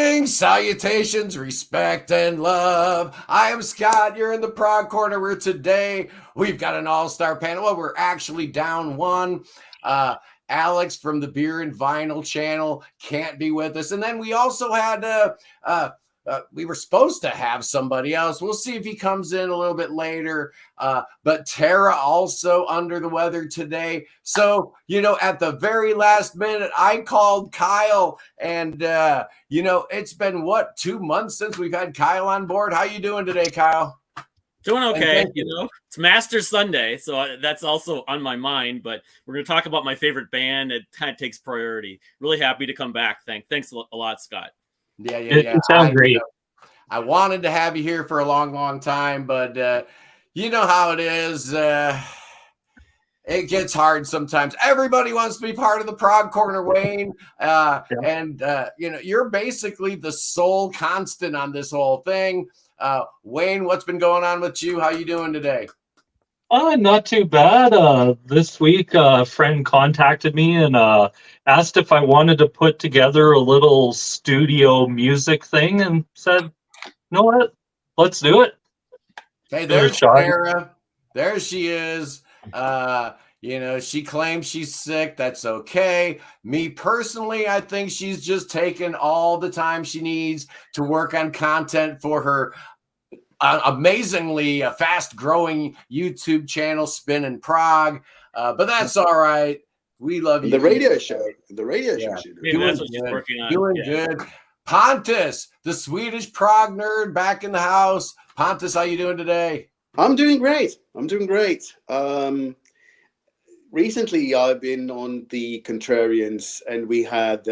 Greetings, salutations, respect, and love. I am Scott. You're in the Prog Corner, where today we've got an all-star panel. Well, we're actually down one. Alex from the Beer and Vinyl channel can't be with us. And then we also had, we were supposed to have somebody else. We'll see if he comes in a little bit later. But Tara also under the weather today. So, at the very last minute, I called Kyle. And, it's been, 2 months since we've had Kyle on board. How you doing today, Kyle? Doing okay. It's Master Sunday, so that's also on my mind. But we're going to talk about my favorite band. It kind of takes priority. Really happy to come back. Thanks a lot, Scott. Yeah. It sounds great. I wanted to have you here for a long time, but you know how it is. It gets hard sometimes. Everybody wants to be part of the Prog Corner, Wayne. And you're basically the sole constant on this whole thing. Wayne, what's been going on with you? How you doing today? Not too bad. This week, a friend contacted me and asked if I wanted to put together a little studio music thing, and said, "You know what? Let's do it." Hey, there's Sarah. There she is. She claims she's sick. That's okay. Me personally, I think she's just taken all the time she needs to work on content for her amazingly fast-growing YouTube channel, Spin and Prog. But that's all right. We love you. The radio show. Maybe that's what she's working on. Doing good. Pontus, the Swedish prog nerd, back in the house. Pontus, how you doing today? I'm doing great. Recently, I've been on the Contrarians, and we had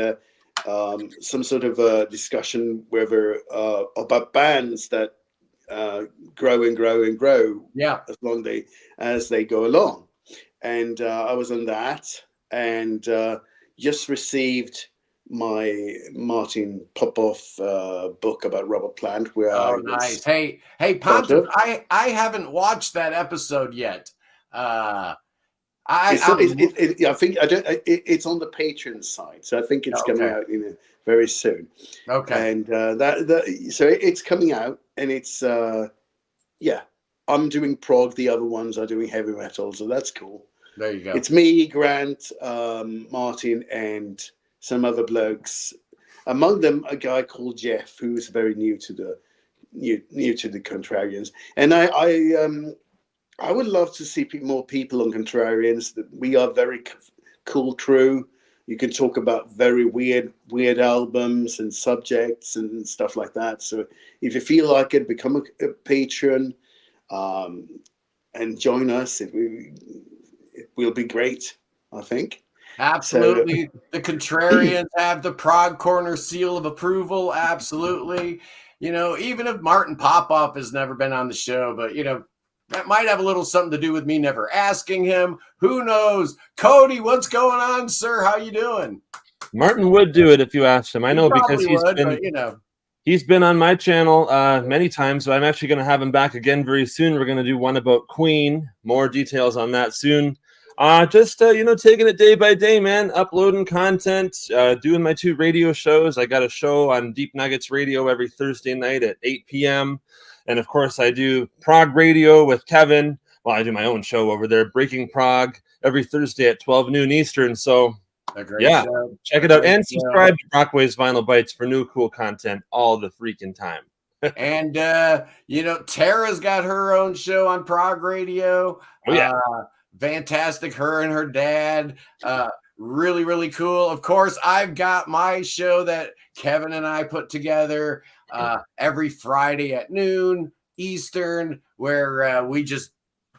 some sort of a discussion about bands that grow and grow. Yeah, as they go along. And I was on that, and just received my Martin Popoff book about Robert Plant. Nice. Hey, Pontus, I haven't watched that episode yet. I think it's on the Patreon site, so I think it's coming out very soon. Okay, and so it's coming out, and it's I'm doing prog. The other ones are doing heavy metal, so that's cool. There you go. It's me, Grant, Martin, and some other blokes. Among them, a guy called Jeff, who's very new to the Contrarians, and I would love to see more people on Contrarians. We are a very cool crew. You can talk about very weird albums and subjects and stuff like that. So if you feel like it, become a patron and join us. It will be great, I think. Absolutely. So, the Contrarians have the Prog Corner seal of approval. Absolutely. Even if Martin Popoff has never been on the show, but, that might have a little something to do with me never asking him. Who knows? Cody, what's going on, sir? How you doing? Martin would do it if you asked him. I know, because he's been on my channel many times, so I'm actually going to have him back again very soon. We're going to do one about Queen. More details on that soon. Taking it day by day, man. Uploading content, doing my 2 radio shows. I got a show on Deep Nuggets Radio every Thursday night at 8 p.m., and of course, I do Prog Radio with Kevin. Well, I do my own show over there, Breaking Prog, every Thursday at 12 noon Eastern. So, show. Check it out. And subscribe to Rockways Vinyl Bites for new cool content all the freaking time. And, Tara's got her own show on Prog Radio. Oh, yeah. Fantastic. Her and her dad. Really, really cool. Of course, I've got my show that Kevin and I put together every Friday at noon Eastern, where we just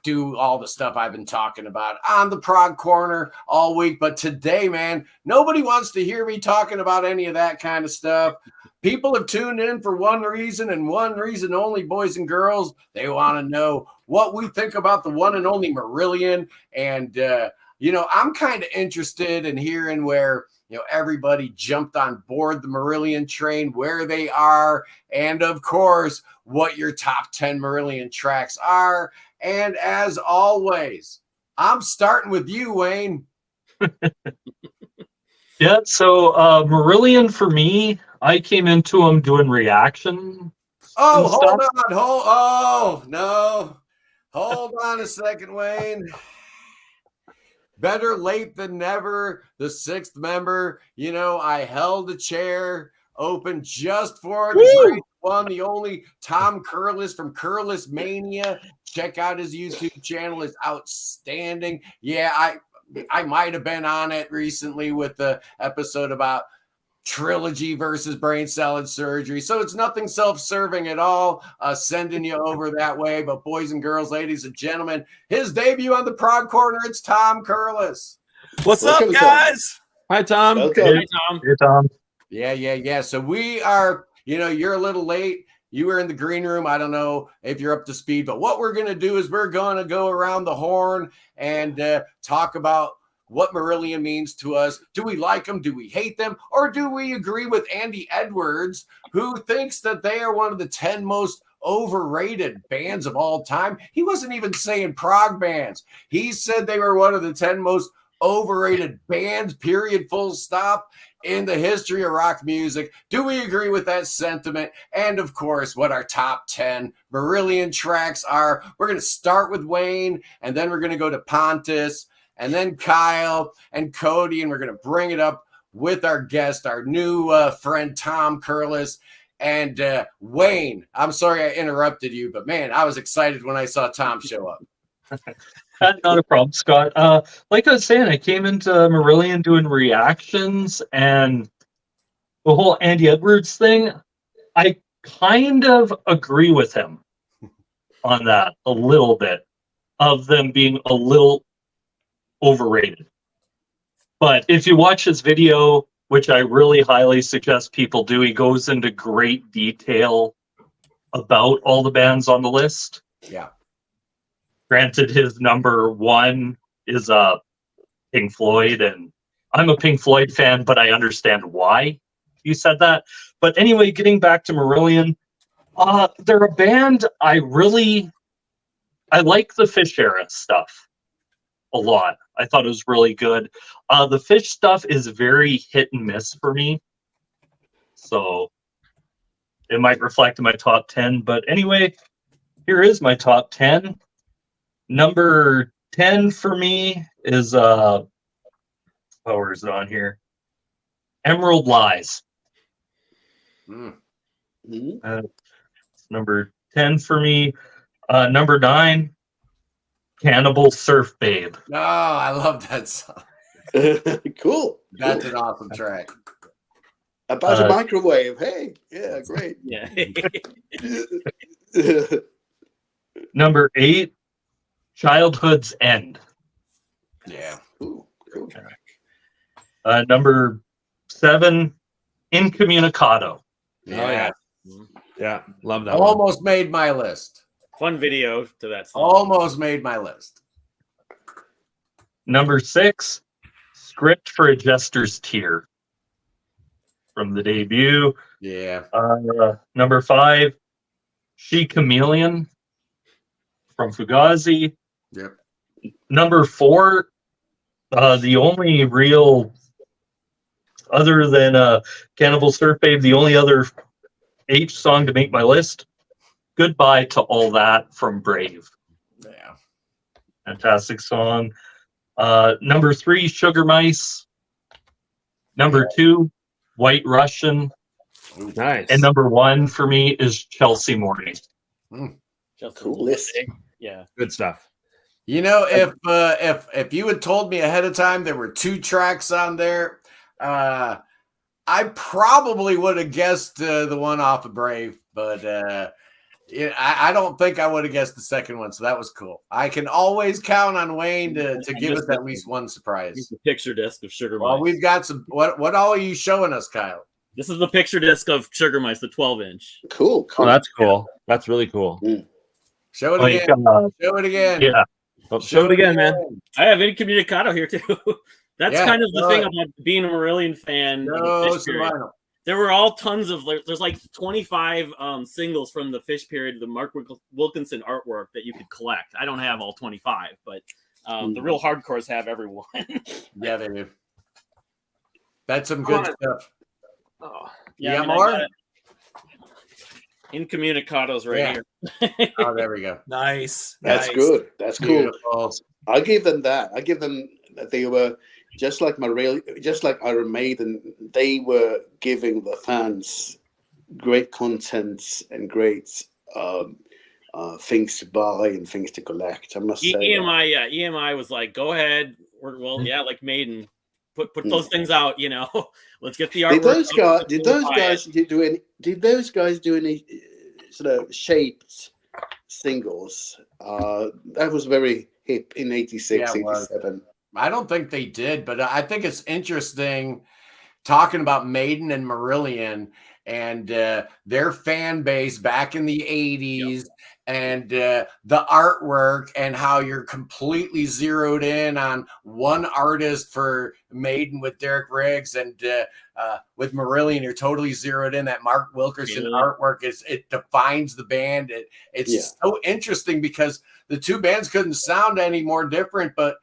do all the stuff I've been talking about on the Prog Corner all week. But today, man, nobody wants to hear me talking about any of that kind of stuff. People have tuned in for one reason and one reason only, boys and girls. They want to know what we think about the one and only Marillion. And, I'm kind of interested in hearing where, everybody jumped on board the Marillion train, where they are, and of course, what your top 10 Marillion tracks are. And as always, I'm starting with you, Wayne. Yeah, so Marillion for me, I came into them doing reaction. Oh, hold on. No. Hold on a second, Wayne. Better late than never. The sixth member. You know, I held a chair open just for the great one, the only Tom Curlis from Curlis Mania. Check out his YouTube channel. It's outstanding. Yeah, I might have been on it recently with the episode about trilogy versus brain salad surgery. So it's nothing self-serving at all, sending you over that way. But boys and girls, ladies and gentlemen, his debut on the Prog Corner, it's Tom Curlis. What's up, guys? Hi, Tom. Hey, Tom. Hey, Tom. Yeah. So we are, you're a little late. You were in the green room. I don't know if you're up to speed, but what we're going to do is we're going to go around the horn and talk about what Marillion means to us. Do we like them? Do we hate them? Or do we agree with Andy Edwards, who thinks that they are one of the 10 most overrated bands of all time? He wasn't even saying prog bands. He said they were one of the 10 most overrated bands, period, full stop, in the history of rock music. Do we agree with that sentiment? And of course, what our top 10 Marillion tracks are. We're going to start with Wayne, and then we're going to go to Pontus, and then Kyle and Cody, and we're going to bring it up with our guest, our new friend, Tom Curlis. And Wayne, I'm sorry I interrupted you, but man, I was excited when I saw Tom show up. Not a problem, Scott. Like I was saying, I came into Marillion doing reactions, and the whole Andy Edwards thing, I kind of agree with him on that a little bit, of them being a little overrated. But if you watch his video, which I really highly suggest people do, he goes into great detail about all the bands on the list. Yeah. Granted, his number one is Pink Floyd, and I'm a Pink Floyd fan, but I understand why you said that. But anyway, getting back to Marillion, they're a band I like the Fish era stuff a lot. I thought it was really good. The Fish stuff is very hit and miss for me, so it might reflect in my top 10. But anyway, here is my top 10. Number 10 for me is where is it on here? Emerald Lies. Number 10 for me. Number 9, Cannibal Surf Babe. Oh, I love that song. Cool. That's an awesome track. About a microwave. Hey, yeah, great. Yeah. Number 8, Childhood's End. Yeah. Ooh, cool. Number 7, Incommunicado. Yeah. Yeah, love that Almost made my list. Fun video to that song. Almost made my list. Number 6, Script for a Jester's Tear. From the debut. Yeah. Number 5, She Chameleon. From Fugazi. Yep. Number 4, the only real, other than Cannibal Surf Babe, the only other H song to make my list, Goodbye to All That from Brave. Yeah. Fantastic song. Number 3, Sugar Mice. Number 2, White Russian. Nice. And number 1 for me is Chelsea Morning. Cool list. Yeah. Good stuff. You know, if you had told me ahead of time there were 2 tracks on there, I probably would have guessed the one off of Brave, but I don't think I would have guessed the second one. So that was cool. I can always count on Wayne to give us at least one surprise. The picture disc of Sugar Mice. Well, we've got some. What all are you showing us, Kyle? This is the picture disc of Sugar Mice, the 12-inch. Cool. Oh, that's cool. That's really cool. Show it again. Show it again. Yeah. Show it again, man. I have Incommunicado here too. That's kind of the thing it. about being a Marillion fan. No, some vinyl. There were all tons of, there's like 25 singles from the Fish period, the Mark Wilkinson artwork that you could collect. I don't have all 25, but the real hardcores have every one. Yeah, they do. That's some good stuff. Oh. Yeah, you got more? Incommunicados right here. Oh, there we go. Nice. That's nice. good. That's cool. Beautiful. I give them that. I give them that they were just like just like Iron Maiden. They were giving the fans great content and great things to buy and things to collect. I must say. EMI, yeah, EMI was like, go ahead. Yeah, like Maiden. Put those things out, you know. Let's get the artwork. Did those guys do any sort of shaped singles? That was very hip in 86, 87. I don't think they did, but I think it's interesting talking about Maiden and Marillion and their fan base back in the 80s and the artwork and how you're completely zeroed in on one artist for Maiden with Derek Riggs and with Marillion, you're totally zeroed in. That Mark Wilkerson artwork it defines the band. It's so interesting because the two bands couldn't sound any more different, but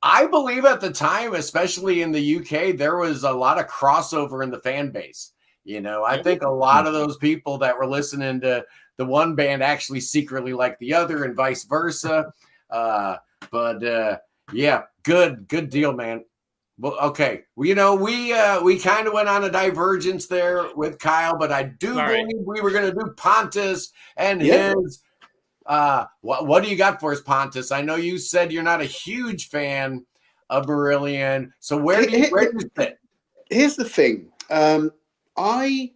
I believe at the time, especially in the UK, there was a lot of crossover in the fan base. You know, I think a lot of those people that were listening to the one band actually secretly like the other and vice versa. Yeah, good deal, man. Well, okay. Well, you know, we kind of went on a divergence there with Kyle, but I do believe we were going to do Pontus and his. What do you got for us, Pontus? I know you said you're not a huge fan of Marillion, so where do you fit? Here's the thing. I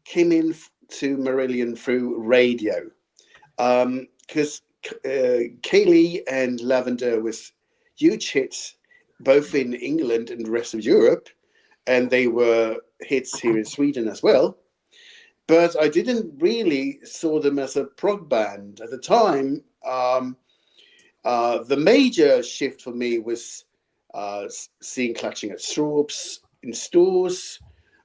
came in to Marillion through radio because Kaylee and Lavender was huge hits both in England and the rest of Europe, and they were hits here in Sweden as well. But I didn't really saw them as a prog band at the time. The major shift for me was seeing Clutching at Straws in stores.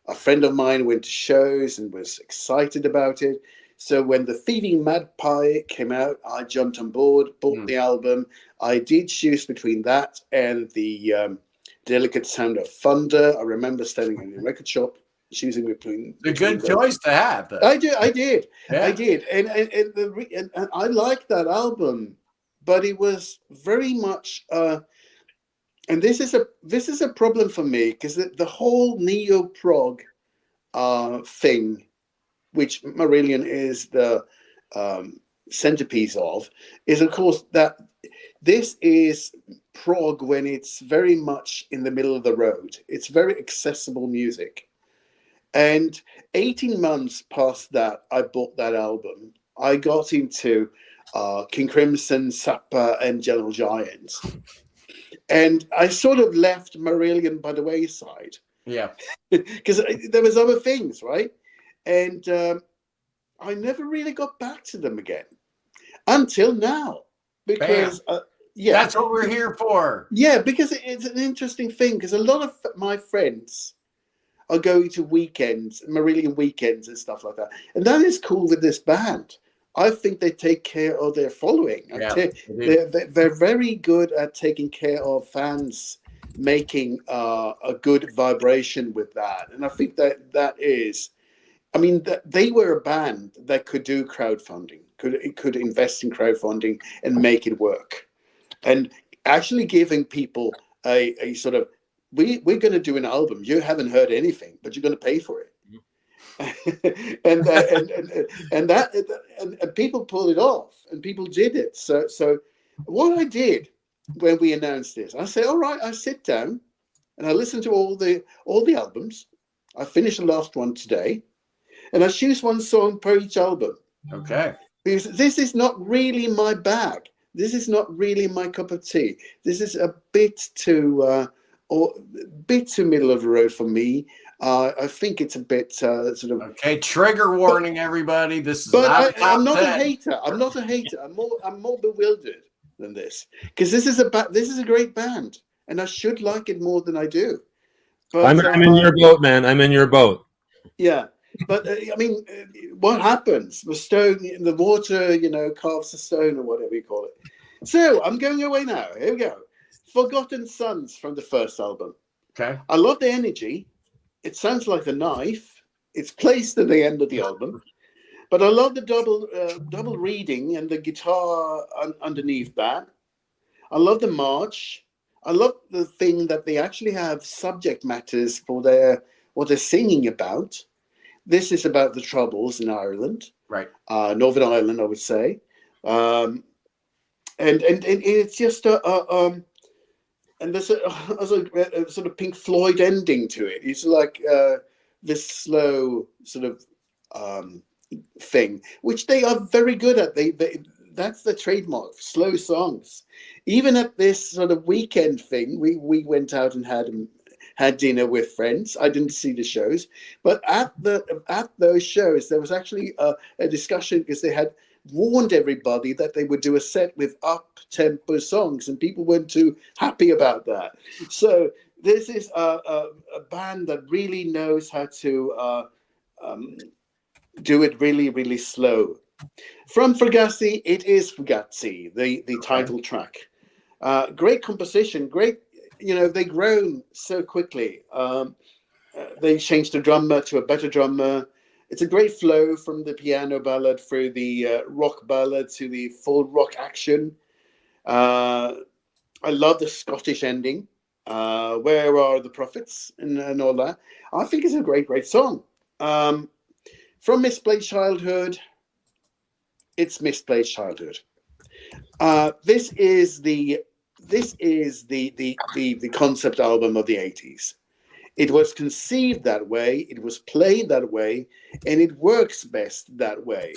A friend of mine went to shows and was excited about it. So when the Thieving Magpie came out, I jumped on board, bought the album. I did choose between that and the Delicate Sound of Thunder. I remember standing in the record shop choosing between. A good choice to have. Though. I did, and I liked that album, but it was very much. And this is a problem for me because the whole neo prog thing, which Marillion is the centerpiece of, is of course that this is prog when it's very much in the middle of the road. It's very accessible music. And 18 months past that, I bought that album. I got into King Crimson, Zappa, and Gentle Giant. And I sort of left Marillion by the wayside. Yeah. Because there was other things, right? And I never really got back to them again until now. Because, that's what we're here for. Yeah, because it's an interesting thing. Because a lot of my friends are going to weekends, Marillion weekends and stuff like that. And that is cool with this band. I think they take care of their following. Yeah, they're very good at taking care of fans, making a good vibration with that. And I think that is, I mean, they were a band that could do crowdfunding, could invest in crowdfunding and make it work. And actually giving people a sort of, we're going to do an album. You haven't heard anything, but you're going to pay for it. and people pulled it off, and people did it. So what I did when we announced this, I said, all right, I sit down and I listen to all the albums. I finished the last one today, and I choose one song per each album. Okay. Because this is not really my bag. This is not really my cup of tea. This is a bit too middle of the road for me. I think it's a bit sort of. Okay, trigger warning, everybody. This is. But I'm not a hater. I'm not a hater. I'm more bewildered than this because this is a great band, and I should like it more than I do. But, I'm in your boat, man. I'm in your boat. Yeah, but I mean, what happens? The stone in the water, carves the stone or whatever you call it. So I'm going away now. Here we go. Forgotten Sons from the first album. Okay. I love the energy. It sounds like a knife. it's placed at the end of the album. But I love the double reading and the guitar underneath that. I love the march. I love the thing that they actually have subject matters for what they're singing about. This is about the Troubles in Ireland, right? Northern Ireland, I would say, and it's just and there's a sort of Pink Floyd ending to it. It's like this slow sort of thing, which they are very good at. They that's the trademark, slow songs. Even at this sort of weekend thing, we went out and had dinner with friends. I didn't see the shows, but at those shows there was actually a discussion, because they had warned everybody that they would do a set with up-tempo songs, and people weren't too happy about that. So this is a band that really knows how to do it really, really slow. From Fugazi, it is Fugazi, the title track. Great composition, great. They grown so quickly. They changed the drummer to a better drummer. It's a great flow from the piano ballad through the rock ballad to the full rock action. I love the Scottish ending. Where are the prophets and all that? I think it's a great, great song. From Misplaced Childhood, it's Misplaced Childhood. This is the concept album of the 80s. It was conceived that way, it was played that way, and it works best that way,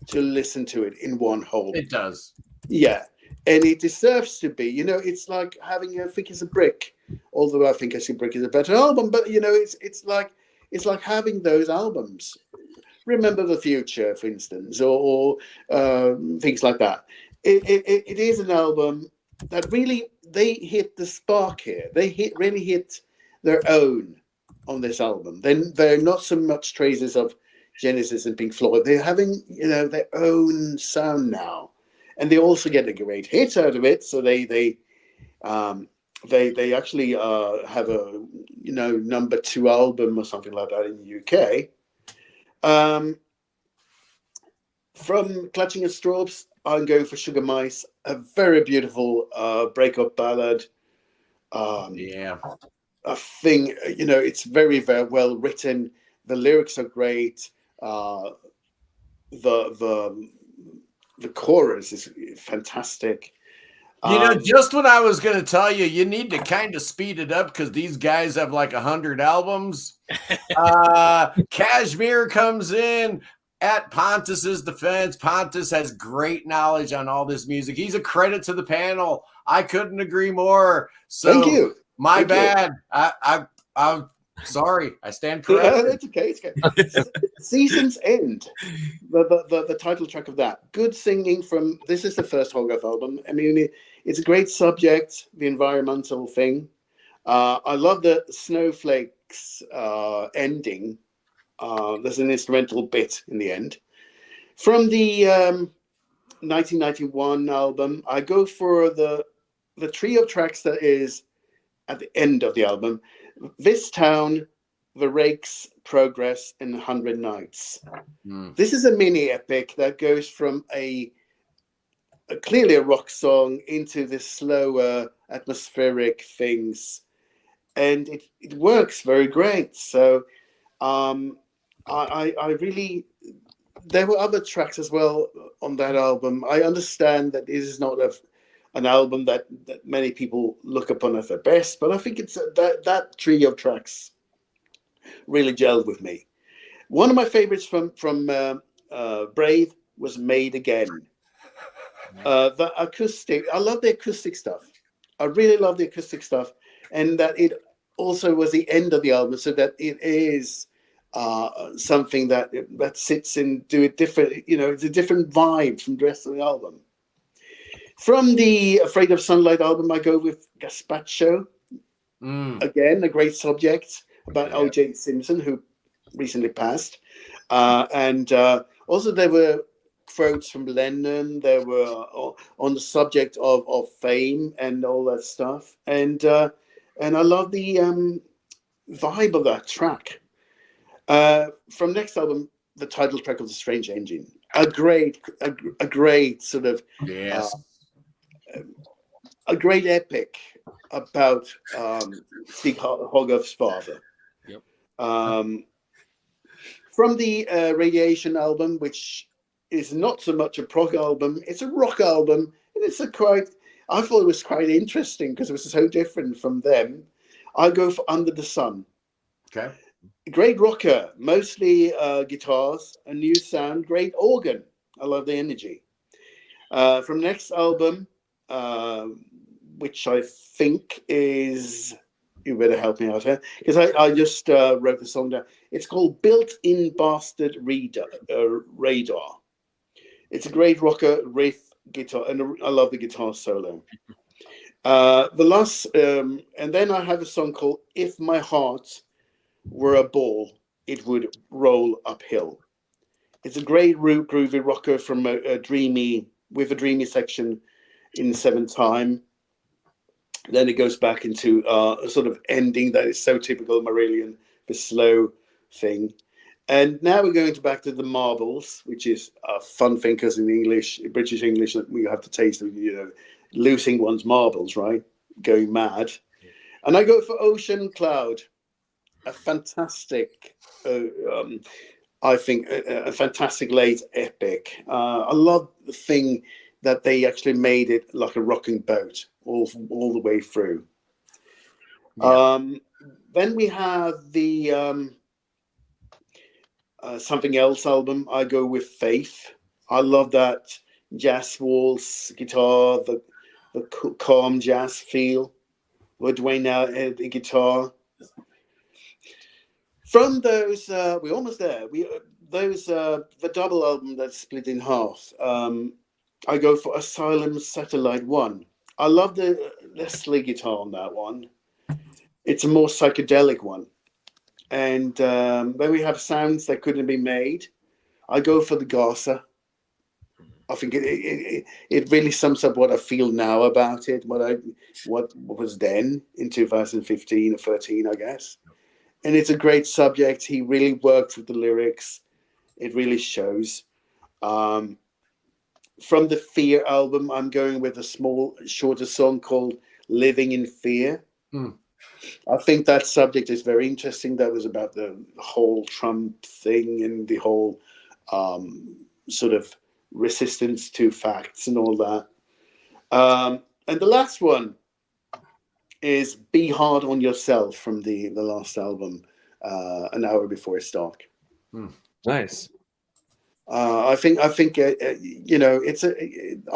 to listen to it in one whole. It does. Yeah, and it deserves to be. It's like having I Think It's a Brick, although I Think It's a Brick is a better album, but it's like having those albums. Remember the Future, for instance, or things like that. It is an album that really, they hit the spark here. They really hit their own on this album. Then there are not so much traces of Genesis and Pink Floyd. They're having their own sound now, and they also get a great hit out of it. So they actually have a number 2 album or something like that in the UK. From Clutching at Straws, I'm going for Sugar Mice, a very beautiful breakup ballad. Yeah. A thing, it's very, very well written. The lyrics are great. The chorus is fantastic. Just what I was going to tell you, you need to kind of speed it up, because these guys have like 100 albums. Kashmir comes in at Pontus's defense. Pontus has great knowledge on all this music. He's a credit to the panel. I couldn't agree more. So thank you. My bad. I'm sorry. I stand corrected. It's okay. It's okay. Season's End, the title track of that. Good singing from. This is the first Hogarth album. I mean, it's a great subject, the environmental thing. I love the Snowflakes ending. There's an instrumental bit in the end. From the 1991 album, I go for the trio of tracks that is at the end of the album: This Town, The Rakes, Progress, and 100 Nights. This is a mini epic that goes from a clearly a rock song into this slower atmospheric things, and it works very great. So I really, there were other tracks as well on that album. I understand that it is not an album that many people look upon as the best, but I think it's that trio of tracks really gelled with me. One of my favorites from Brave was Made Again. The acoustic, I love the acoustic stuff. I really love the acoustic stuff, and that it also was the end of the album, so that it is something that sits and do it different. It's a different vibe from the rest of the album. From the Afraid of Sunlight album, I go with Gazpacho. Again, a great subject about O.J. Simpson, who recently passed. And also there were quotes from Lennon. There were on the subject of fame and all that stuff. And I love the vibe of that track. From next album, the title track of The Strange Engine. A great sort of a great epic about Stig Hogarth's father. Yep. From the Radiation album, which is not so much a prog album, it's a rock album, and I thought it was quite interesting because it was so different from them. I go for Under the Sun. Okay. Great rocker, mostly guitars, a new sound, great organ. I love the energy. From next album, which I think is, you better help me out here, because I just wrote the song down. It's called Built-In Bastard Radar. It's a great rocker riff guitar, and I love the guitar solo. The last, and then I have a song called If My Heart Were a Ball, It Would Roll Uphill. It's a great groovy rocker from a dreamy section in 7/time. Then it goes back into a sort of ending that is so typical Marillion, the slow thing. And now we're going back to the marbles, which is a fun thing because in English, British English, we have the taste of, losing one's marbles, right? Going mad. And I go for Ocean Cloud, a fantastic, I think, a fantastic late epic. I love the thing that they actually made it like a rocking boat all the way through. Yeah. Then we have the Something Else album. I go with Faith. I love that jazz waltz guitar, the calm jazz feel with Dwayne at the guitar. From those, we're almost there. The double album that's split in half. I go for Asylum Satellite 1. I love the Leslie guitar on that one. It's a more psychedelic one. And when we have sounds that couldn't be made, I go for the Gaza. I think it really sums up what I feel now about it, what was then in 2015 or 13, I guess. And it's a great subject. He really worked with the lyrics. It really shows. From the Fear album, I'm going with a shorter song called Living in Fear. I think that subject is very interesting. That was about the whole Trump thing and the whole sort of resistance to facts and all that. And the last one is Be Hard on Yourself from the last album, An Hour Before It's Dark. Nice. I think I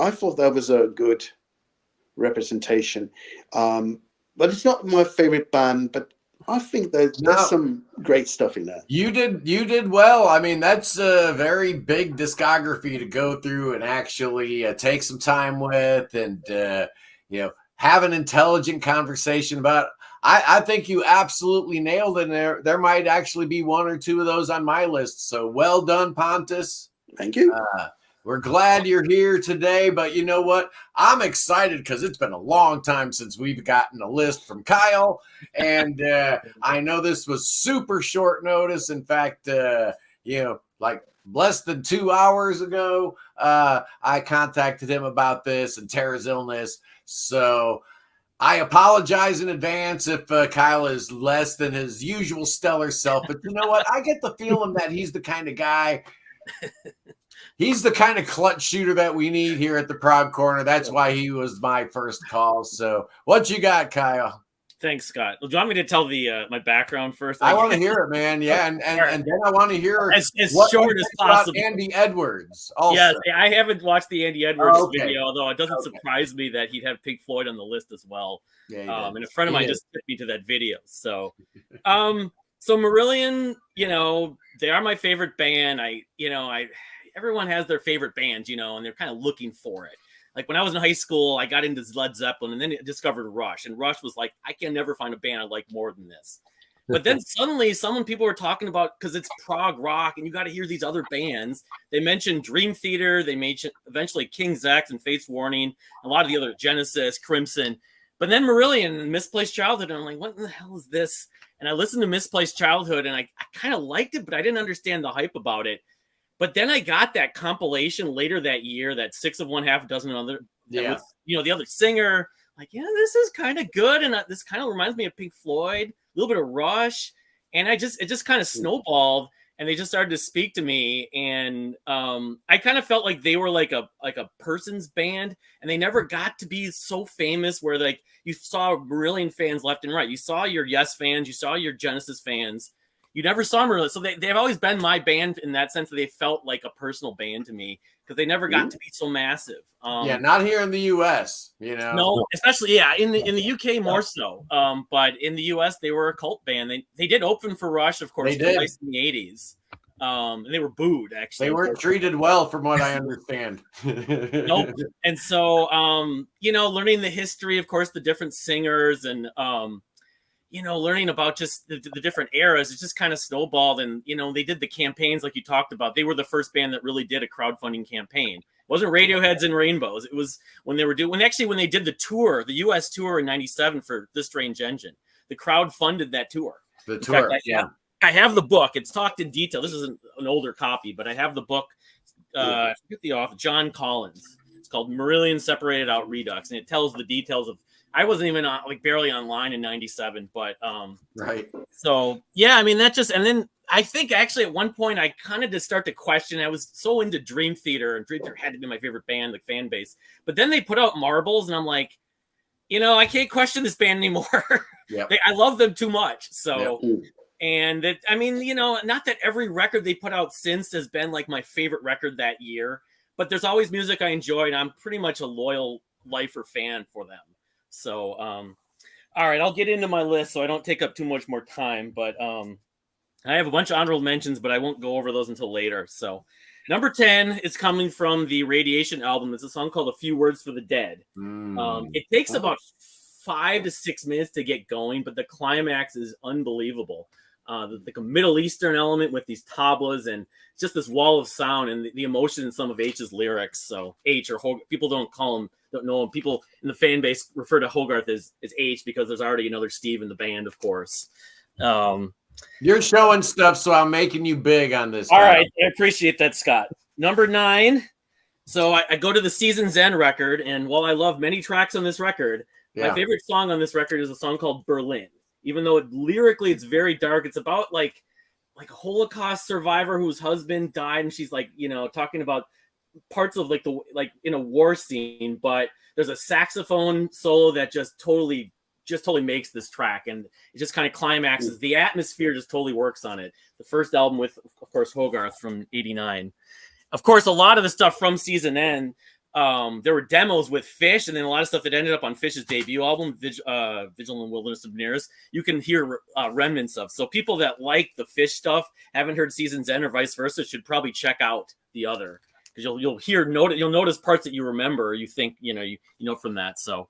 thought that was a good representation. But it's not my favorite band, but I think there's some great stuff in there. You did well. I mean, that's a very big discography to go through and actually take some time with and, have an intelligent conversation about. I think you absolutely nailed it. There might actually be one or two of those on my list. So well done, Pontus. Thank you. We're glad you're here today, but you know what? I'm excited because it's been a long time since we've gotten a list from Kyle, and I know this was super short notice. In fact, like less than 2 hours ago, I contacted him about this and Tara's illness. So I apologize in advance if Kyle is less than his usual stellar self, but you know what? I get the feeling that he's the kind of guy. He's the kind of clutch shooter that we need here at the Prog Corner. That's why he was my first call. So what you got, Kyle? Thanks, Scott. Well, do you want me to tell my background first? I want to hear it, man. Yeah, and then I want to hear as short as possible. Andy Edwards. Also. Yes, I haven't watched the Andy Edwards video, although it doesn't surprise me that he'd have Pink Floyd on the list as well. Yeah, and a friend of mine just took me to that video. So, so Marillion, they are my favorite band. Everyone has their favorite bands, and they're kind of looking for it. Like when I was in high school, I got into Led Zeppelin and then I discovered Rush. And Rush was like, I can never find a band I like more than this. But then suddenly people were talking about, because it's prog rock and you got to hear these other bands. They mentioned Dream Theater. They mentioned eventually King's X and Fates Warning. A lot of the other Genesis, Crimson. But then Marillion and Misplaced Childhood. And I'm like, what the hell is this? and I listened to Misplaced Childhood, and I kind of liked it, but I didn't understand the hype about it. But then I got that compilation later that year, that 6 of One Half a Dozen Other, with, the other singer. Like, this is kind of good, and this kind of reminds me of Pink Floyd, a little bit of Rush, and it just kind of snowballed, and they just started to speak to me, and I kind of felt like they were like a person's band, and they never got to be so famous where like you saw Marillion fans left and right. You saw your Yes fans, you saw your Genesis fans. You never saw them really. So they've always been my band in that sense that they felt like a personal band to me because they never got to be so massive. Not here in the U.S., No, especially, in the U.K. more so. But in the U.S., they were a cult band. They did open for Rush, of course, twice in the 80s. And they were booed, actually. They weren't treated well, from what I understand. Nope. And so, learning the history, of course, the different singers and learning about just the different eras, it just kind of snowballed. And, they did the campaigns like you talked about. They were the first band that really did a crowdfunding campaign. It wasn't Radioheads and Rainbows. It was when they were when they did the tour, the U.S. tour in '97 for This Strange Engine. The crowd funded that tour. The tour, I have the book. It's talked in detail. This is an older copy, but I have the book. I forget the author, John Collins. It's called Marillion Separated Out Redux, and it tells the details of. I wasn't even barely online in '97, but right. So and then I think actually at one point I kind of just start to question. I was so into Dream Theater, and Dream Theater had to be my favorite band, like fan base. But then they put out Marbles, and I'm like, I can't question this band anymore. Yeah, I love them too much. So, and that not that every record they put out since has been like my favorite record that year, but there's always music I enjoy, and I'm pretty much a loyal lifer fan for them. So, all right, I'll get into my list so I don't take up too much more time. But I have a bunch of honorable mentions, but I won't go over those until later. So, number 10 is coming from the Radiation album. It's a song called A Few Words for the Dead. It takes about 5 to 6 minutes to get going, but the climax is unbelievable. Like a Middle Eastern element with these tablas and just this wall of sound and the emotion in some of H's lyrics. So H, or people don't know him. People in the fan base refer to Hogarth as H because there's already another Steve in the band, of course. You're showing stuff, so I'm making you big on this. All right, I appreciate that, Scott. Number 9. So I go to the Season's End record, and while I love many tracks on this record, my favorite song on this record is a song called Berlin. Even though lyrically it's very dark, it's about like a Holocaust survivor whose husband died, and she's like, talking about parts of like in a war scene, but there's a saxophone solo that just totally makes this track, and it just kind of climaxes. The atmosphere just totally works on it. The first album with, of course, Hogarth from '89. Of course, a lot of the stuff from Season End, there were demos with Fish, and then a lot of stuff that ended up on Fish's debut album, Vigilant Wilderness of Nears, you can hear remnants of. So people that like the Fish stuff, haven't heard Season's End or vice versa, should probably check out the other, because you'll notice parts that you remember, you think you know from that. So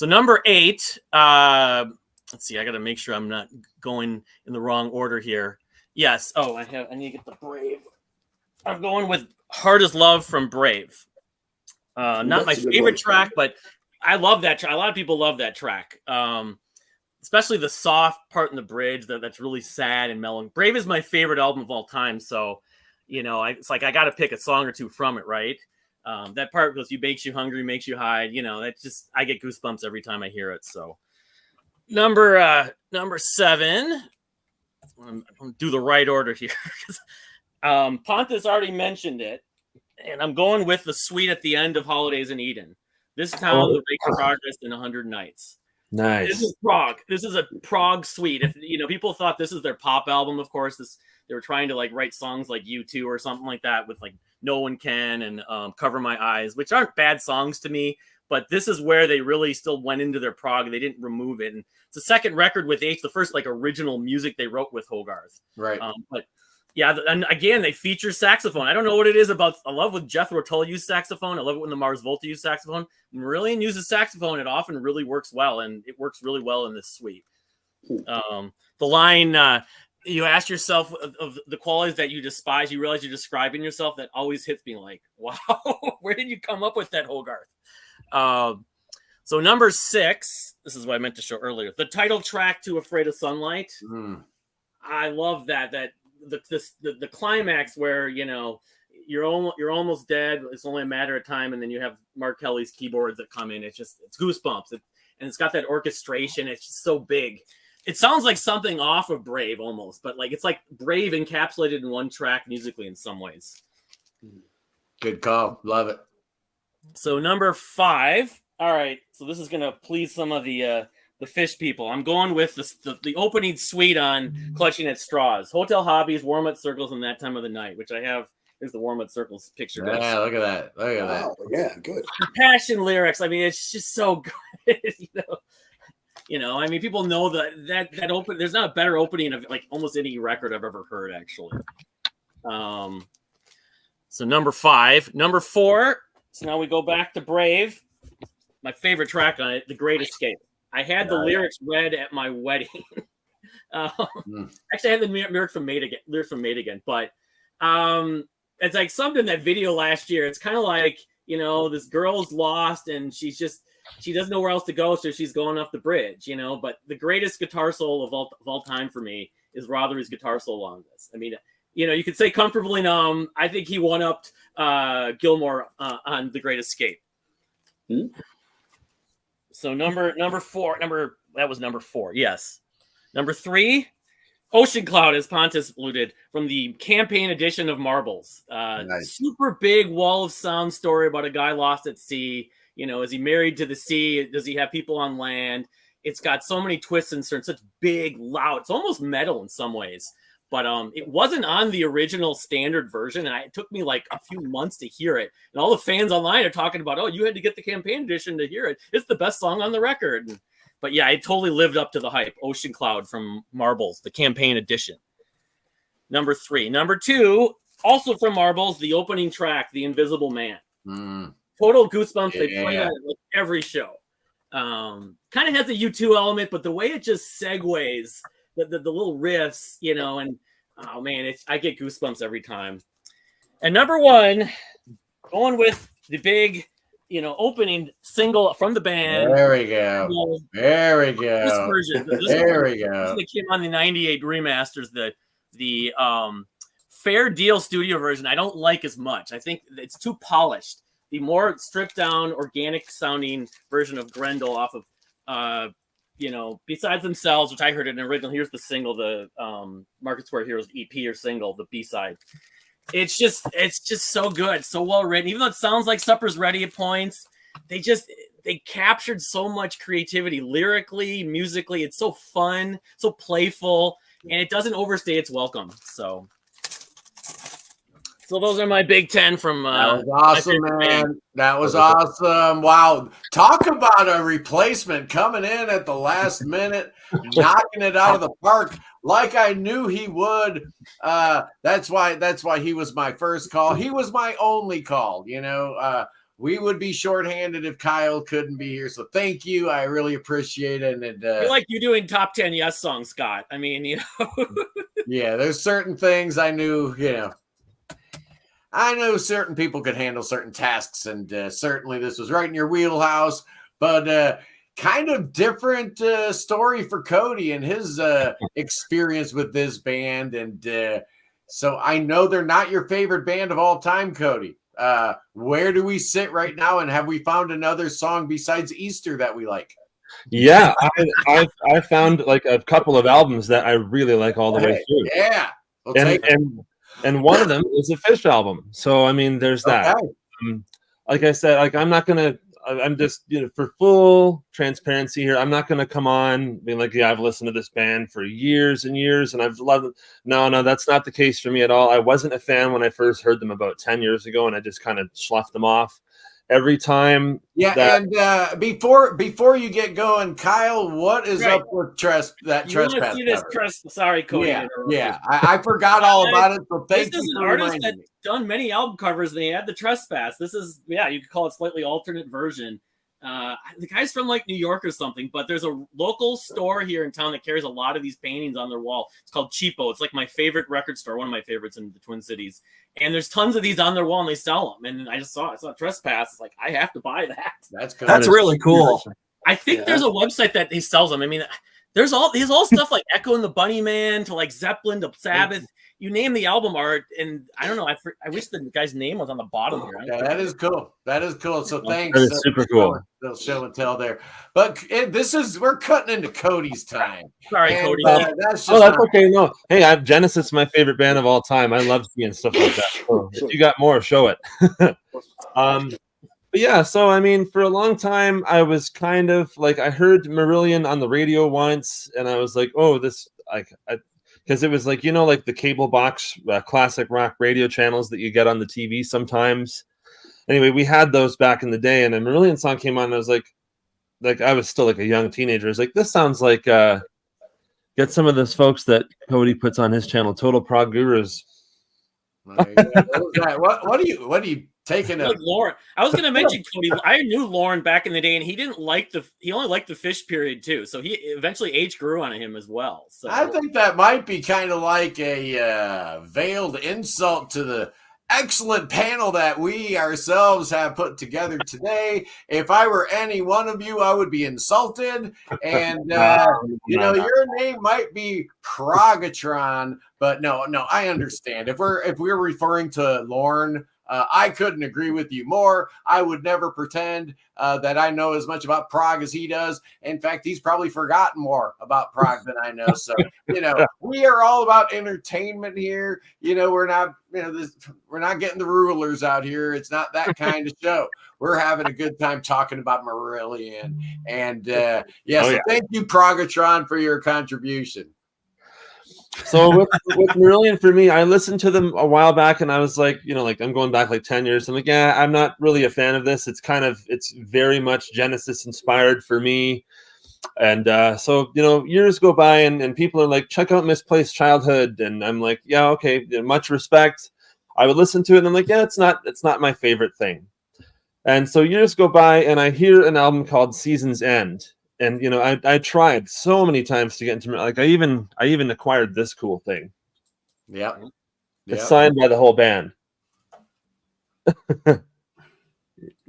number 8, let's see, I got to make sure I'm not going in the wrong order here. Yes. Oh, I need to get the Brave. I'm going with Hard as Love from Brave. Not my favorite track, but I love that track. A lot of people love that track, especially the soft part in the bridge that's really sad and mellow. Brave is my favorite album of all time, so it's like I got to pick a song or two from it, right? That part goes, "You makes you hungry, makes you hide." That's just, I get goosebumps every time I hear it. So number 7, I'm gonna do the right order here. Pontus already mentioned it, and I'm going with the suite at the end of Holidays in Eden. This town will make progress in 100 nights. Nice. This is Prog. This is a Prog suite. If people thought this is their pop album, of course, they were trying to write songs like U2 or something like that with No One Can and Cover My Eyes, which aren't bad songs to me, but this is where they really still went into their prog. They didn't remove it. And it's the second record with H, the first original music they wrote with Hogarth. Right. But yeah, and again, they feature saxophone. I don't know what it is about. I love when Jethro Tull used saxophone. I love it when the Mars Volta used saxophone. When Marillion uses saxophone, it often really works well, and it works really well in this suite. The line, you ask yourself of the qualities that you despise, you realize you're describing yourself, that always hits me like, wow, where did you come up with that, Hogarth? So number 6, this is what I meant to show earlier. The title track to Afraid of Sunlight. I love that the climax where, you know, you're almost dead. It's only a matter of time, and then you have Mark Kelly's keyboards that come in. It's goosebumps, and it's got that orchestration. It's just so big. It sounds like something off of Brave almost, but like it's like Brave encapsulated in one track musically in some ways. Good call, love it. So number 5. All right, so this is gonna please some of the fish people. I'm going with the opening suite on Clutching at Straws. Hotel Hobbies, Warm Up Circles, and That Time of the Night, which I have. Here's the Warm Up Circles picture. Yeah, look at that. Look at that. Yeah, good. The passion lyrics. I mean, it's just so good. You know. I mean, people know that open. There's not a better opening of like almost any record I've ever heard, actually. So number 5, number 4. So now we go back to Brave. My favorite track on it, The Great Escape. I had the lyrics read at my wedding. Actually, I had the lyrics from Made Again, but it's like something that video last year. It's kind of like, you know, this girl's lost and she doesn't know where else to go, so she's going off the bridge, you know. But the greatest guitar solo of all time for me is Rothery's guitar solo on this. I mean, you know, you could say Comfortably Numb. I think he one-upped Gilmore on The Great Escape. So number 4, that was number 4. Yes. Number 3, Ocean Cloud, as Pontus alluded, from the campaign edition of Marbles. Nice. Super big wall of sound story about a guy lost at sea. You know, is he married to the sea? Does he have people on land? It's got so many twists and turns, such big, loud. It's almost metal in some ways. But it wasn't on the original standard version, and it took me like a few months to hear it. And all the fans online are talking about, oh, you had to get the campaign edition to hear it. It's the best song on the record. But yeah, it totally lived up to the hype. Ocean Cloud from Marbles, the campaign edition. Number 3. Number 2, also from Marbles, the opening track, The Invisible Man. Total goosebumps. Yeah. They play that at like every show. Kind of has a U2 element, but the way it just segues, the little riffs, you know, and oh man, I get goosebumps every time. And number 1, going with the big, you know, opening single from the band. There we go. There we go. This version. There we go. This came on the '98 remasters. The Fair Deal studio version I don't like as much. I think it's too polished. The more stripped down, organic sounding version of Grendel off of you know, Besides Themselves, which I heard in an original. Here's the single, the Market Square Heroes EP or single, the B-side. It's just so good, so well written. Even though it sounds like Supper's Ready at points, they captured so much creativity lyrically, musically. It's so fun, so playful, and it doesn't overstay its welcome. So those are my Big 10 from. That was awesome, man. That was awesome. Wow. Talk about a replacement coming in at the last minute, knocking it out of the park like I knew he would. That's why he was my first call. He was my only call. You know, we would be shorthanded if Kyle couldn't be here. So thank you. I really appreciate it. And I like you doing top 10 Yes songs, Scott. I mean, you know. Yeah, there's certain things I knew, you know. I know certain people could handle certain tasks, and certainly this was right in your wheelhouse, but kind of different story for Cody and his experience with this band. And so I know they're not your favorite band of all time, Cody. Where do we sit right now, and have we found another song besides Easter that we like? Yeah, I found like a couple of albums that I really like all the way through. Yeah. And one of them is a Fish album. So, I mean, there's that. Like I said, like I'm just, you know, for full transparency here, I'm not going to come on being like, yeah, I've listened to this band for years and years and I've loved it. No, that's not the case for me at all. I wasn't a fan when I first heard them about 10 years ago, and I just kind of sloughed them off every time. Yeah, and before you get going, Kyle, what is up with Trespass? Sorry, Cody. Yeah. I forgot all about it. So thank you. This is an artist that's done many album covers, and they had the Trespass. This is, you could call it slightly alternate version. The guy's from like New York or something, but there's a local store here in town that carries a lot of these paintings on their wall. It's called Cheapo. It's like my favorite record store, one of my favorites in the Twin Cities. And there's tons of these on their wall, and they sell them. And I saw Trespass. It's like, I have to buy that. That's really cool. I think there's a website that he sells them. I mean, there's all stuff like Echo and the Bunnyman to like Zeppelin to Sabbath. You name the album art, and I don't know. I wish the guy's name was on the bottom here. Yeah, that is cool. That is cool. So thanks. That is super cool. Little show and tell there. But we're cutting into Cody's time. Sorry, Cody. That's okay. No, hey, I have Genesis, my favorite band of all time. I love seeing stuff like that. So if you got more, show it. But yeah, so I mean, for a long time, I was kind of like, I heard Marillion on the radio once, and I was like, oh, this, like, because it was like, you know, like the cable box classic rock radio channels that you get on the TV sometimes. Anyway, we had those back in the day, and a Marillion song came on, and I was like I was still like a young teenager. I was like, this sounds like get some of those folks that Cody puts on his channel, Total Prog Gurus. What are you taking like Lauren? I was going to mention Cody. I knew Lauren back in the day, and he only liked the Fish period too. So he eventually age grew on him as well. So I think that might be kind of like a veiled insult to the excellent panel that we ourselves have put together today. If I were any one of you, I would be insulted. And your name might be Progatron, but no, I understand. If we're referring to Lauren, I couldn't agree with you more. I would never pretend that I know as much about prog as he does. In fact, he's probably forgotten more about prog than I know. So, we are all about entertainment here. We're not, we're not getting the rulers out here. It's not that kind of show. We're having a good time talking about Marillion. And so thank you, Progatron, for your contribution. So with Marillion, for me, I listened to them a while back, and I was like, I'm going back like 10 years. I'm like, yeah, I'm not really a fan of this. It's very much Genesis inspired for me. And so years go by, and people are like, check out Misplaced Childhood. And I'm like, yeah, okay, much respect. I would listen to it, and I'm like, yeah, it's not my favorite thing. And so years go by, and I hear an album called Season's End. And I tried so many times to get into, like, I even acquired this cool thing. Yeah, it's signed by the whole band.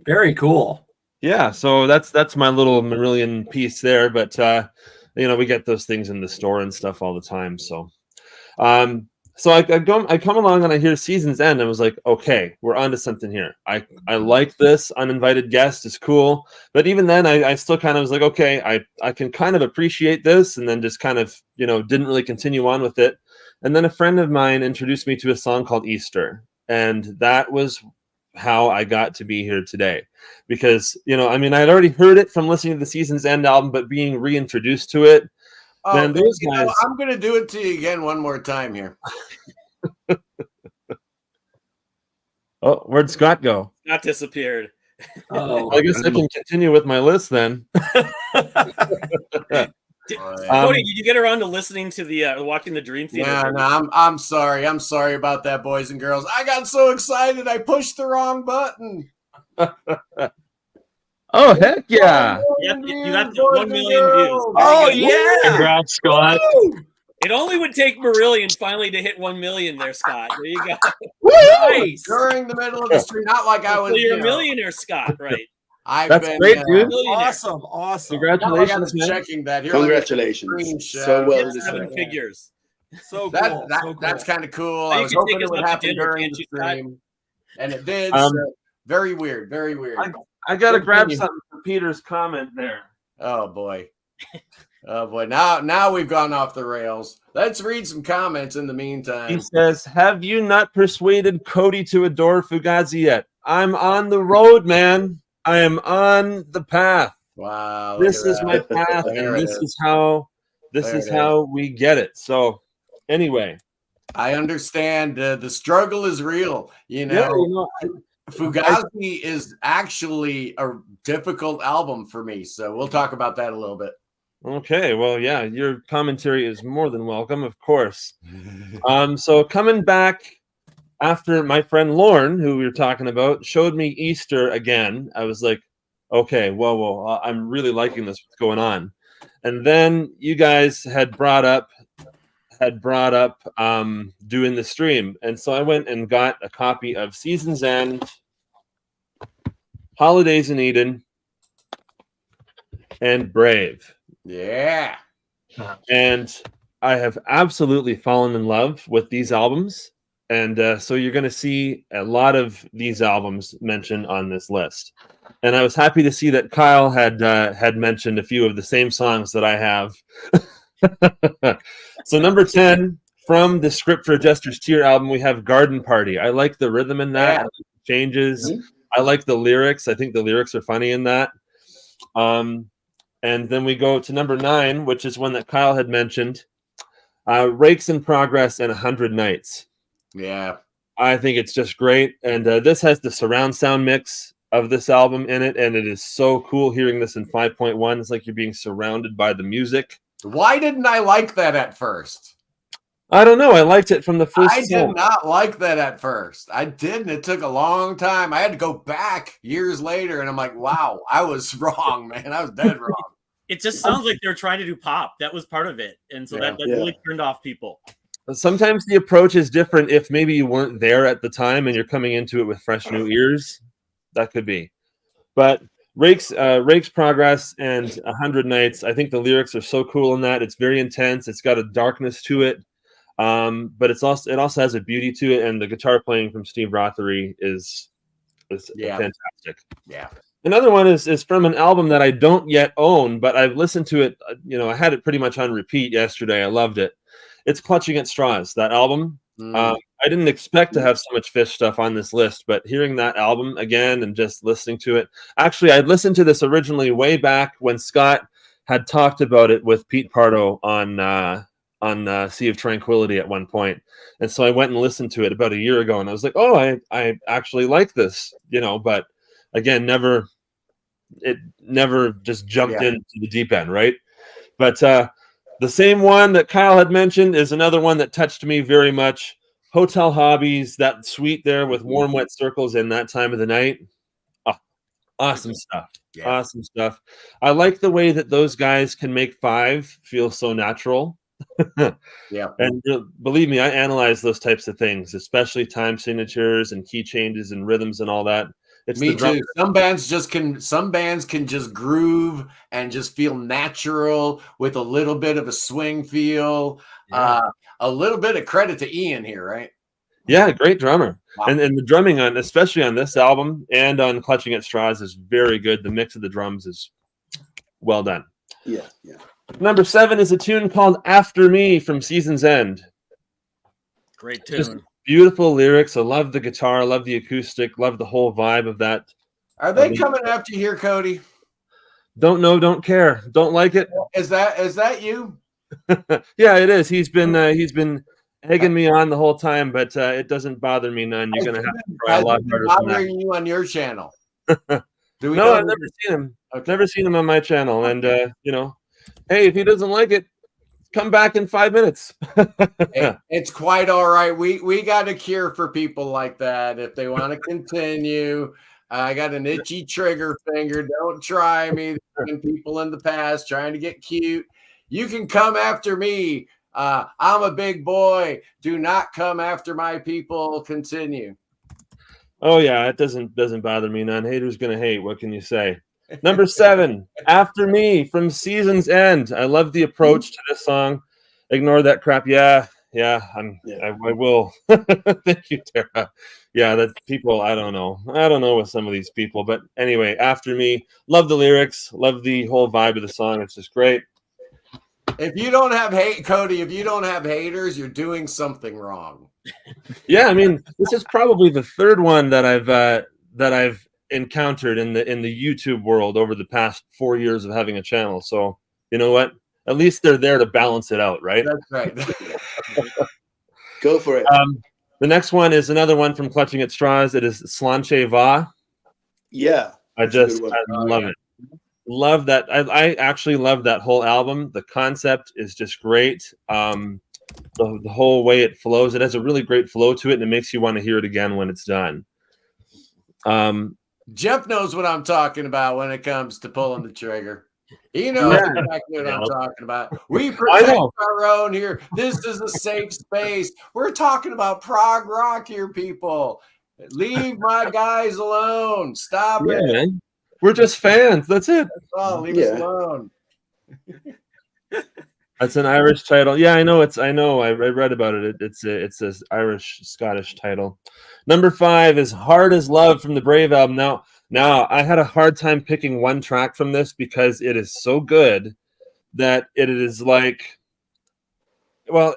Very cool. Yeah, so that's my little Marillion piece there. But we get those things in the store and stuff all the time. So, so I come along and I hear Season's End. And I was like, okay, we're onto something here. I like this. Uninvited Guest is cool. But even then, I still kind of was like, okay, I can kind of appreciate this, and then just kind of, didn't really continue on with it. And then a friend of mine introduced me to a song called Easter. And that was how I got to be here today. Because, I'd already heard it from listening to the Season's End album, but being reintroduced to it, man, those guys. I'm going to do it to you again one more time here. Oh, where'd Scott go? Scott disappeared. Oh, I guess I can continue with my list then. Cody, did you get around to listeing to the watching the Dream Theater? Yeah, no, I'm sorry. I'm sorry about that, boys and girls. I got so excited I pushed the wrong button. Oh, heck yeah. You got 1 million views. Oh, yeah. Congrats, Scott. It only would take Marillion finally to hit 1 million there, Scott. There you go. Nice. During the middle of the street, not like I was. So you're a millionaire, Scott, right? That's great, dude. Awesome. Congratulations, man. Checking that. Here, congratulations. So well. 7 figures. So cool. That's kind of cool. I was hoping it would happen during the stream, and it did. Very weird. Very weird. I got to grab something from Peter's comment there. Oh, boy. Oh, boy. Now we've gone off the rails. Let's read some comments in the meantime. He says, have you not persuaded Cody to adore Fugazi yet? I'm on the road, man. I am on the path. Wow. This is my path, and this is how we get it. So, anyway. I understand. The struggle is real. Fugazi is actually a difficult album for me, so we'll talk about that a little bit. Okay, well, yeah, your commentary is more than welcome, of course. So coming back after my friend Lauren, who we were talking about, showed me Easter again, I was like, Okay, well, I'm really liking this. What's going on? And then you guys had brought up doing the stream, and so I went and got a copy of Season's End, Holidays in Eden, and Brave. Yeah. And I have absolutely fallen in love with these albums. And so you're going to see a lot of these albums mentioned on this list. And I was happy to see that Kyle had mentioned a few of the same songs that I have. So number 10 from the Script for a Jester's Tear album, we have Garden Party. I like the rhythm in that. Yeah. I like the changes. Mm-hmm. I like the lyrics. I think the lyrics are funny in that. And then we go to number 9, which is one that Kyle had mentioned. Rakes in Progress and 100 Nights. Yeah. I think it's just great. And this has the surround sound mix of this album in it. And it is so cool hearing this in 5.1. It's like you're being surrounded by the music. Why didn't I like that at first? I don't know. I liked it from the first I song. did not like that at first. I didn't. It took a long time. I had to go back years later, and I'm like, wow, I was wrong, man. I was dead wrong. It just sounds like they're trying to do pop. That was part of it. And so that really turned off people. Sometimes the approach is different if maybe you weren't there at the time and you're coming into it with fresh new ears. That could be. But Rake's Progress and 100 Nights, I think the lyrics are so cool in that. It's very intense. It's got a darkness to it. But it also has a beauty to it, and the guitar playing from Steve Rothery is fantastic. Yeah. Another one is from an album that I don't yet own, but I've listened to it. I had it pretty much on repeat yesterday. I loved it. It's Clutching at Straws, that album. I didn't expect to have so much Fish stuff on this list, but hearing that album again and just listening to it. Actually, I'd listened to this originally way back when Scott had talked about it with Pete Pardo on Sea of Tranquility at one point. And so I went and listened to it about a year ago, and I was like, oh, I actually like this, but again, it never just jumped into the deep end, right? But the same one that Kyle had mentioned is another one that touched me very much. Hotel Hobbies, that suite there with Warm Wet Circles in That Time of the Night. Oh, awesome stuff. Yeah. Awesome stuff. I like the way that those guys can make 5 feel so natural. Yeah. And believe me, I analyze those types of things, especially time signatures and key changes and rhythms and all that. It's me too. Some bands can just groove and just feel natural with a little bit of a swing feel. Yeah. A little bit of credit to Ian here, right? Yeah, great drummer. Wow. And the drumming especially on this album and on Clutching at Straws is very good. The mix of the drums is well done. Yeah, yeah. Number 7 is a tune called After Me from Season's End. Great tune. Just beautiful lyrics. I love the guitar. I love the acoustic. Love the whole vibe of that. Are they coming after you here, Cody? Don't know, don't care. Don't like it. Is that you? Yeah, it is. He's been egging me on the whole time, but it doesn't bother me none. You're gonna have to try a lot harder than that. You on your channel? No, I've never seen him. I've never seen him on my channel, and hey, if he doesn't like it, come back in 5 minutes. It's quite all right. We got a cure for people like that. If they want to continue, I got an itchy trigger finger. Don't try me. People in the past trying to get cute. You can come after me. I'm a big boy. Do not come after my people. Continue. Oh yeah, it doesn't bother me none. Haters gonna hate. What can you say? Number 7, After Me from Season's End. I love the approach to this song. Ignore that crap. I will. Thank you, Tara. Yeah, that people, I don't know with some of these people, but anyway, After Me. Love the lyrics. Love the whole vibe of the song. It's just great. If you don't have Cody, if you don't have haters, you're doing something wrong. Yeah, I mean, this is probably the third one that I've encountered in the YouTube world over the past 4 years of having a channel. So you know what? At least they're there to balance it out, right? That's right. Go for it. The next one is another one from Clutching at Straws. It is Slanche Va. Yeah. I love it. Love that. I actually love that whole album. The concept is just great. The whole way it flows, it has a really great flow to it, and it makes you want to hear it again when it's done. Jeff knows what I'm talking about when it comes to pulling the trigger. He knows exactly what I'm talking about. We protect our own here. This is a safe space. We're talking about prog rock here, people. Leave my guys alone. Stop it. Man. We're just fans. That's it. That's all. Leave us alone. That's an Irish title. Yeah, I know. I read about it. It's a Irish Scottish title. Number 5 is "Hard as Love" from the Brave album. Now I had a hard time picking one track from this because it is so good that it is like, well,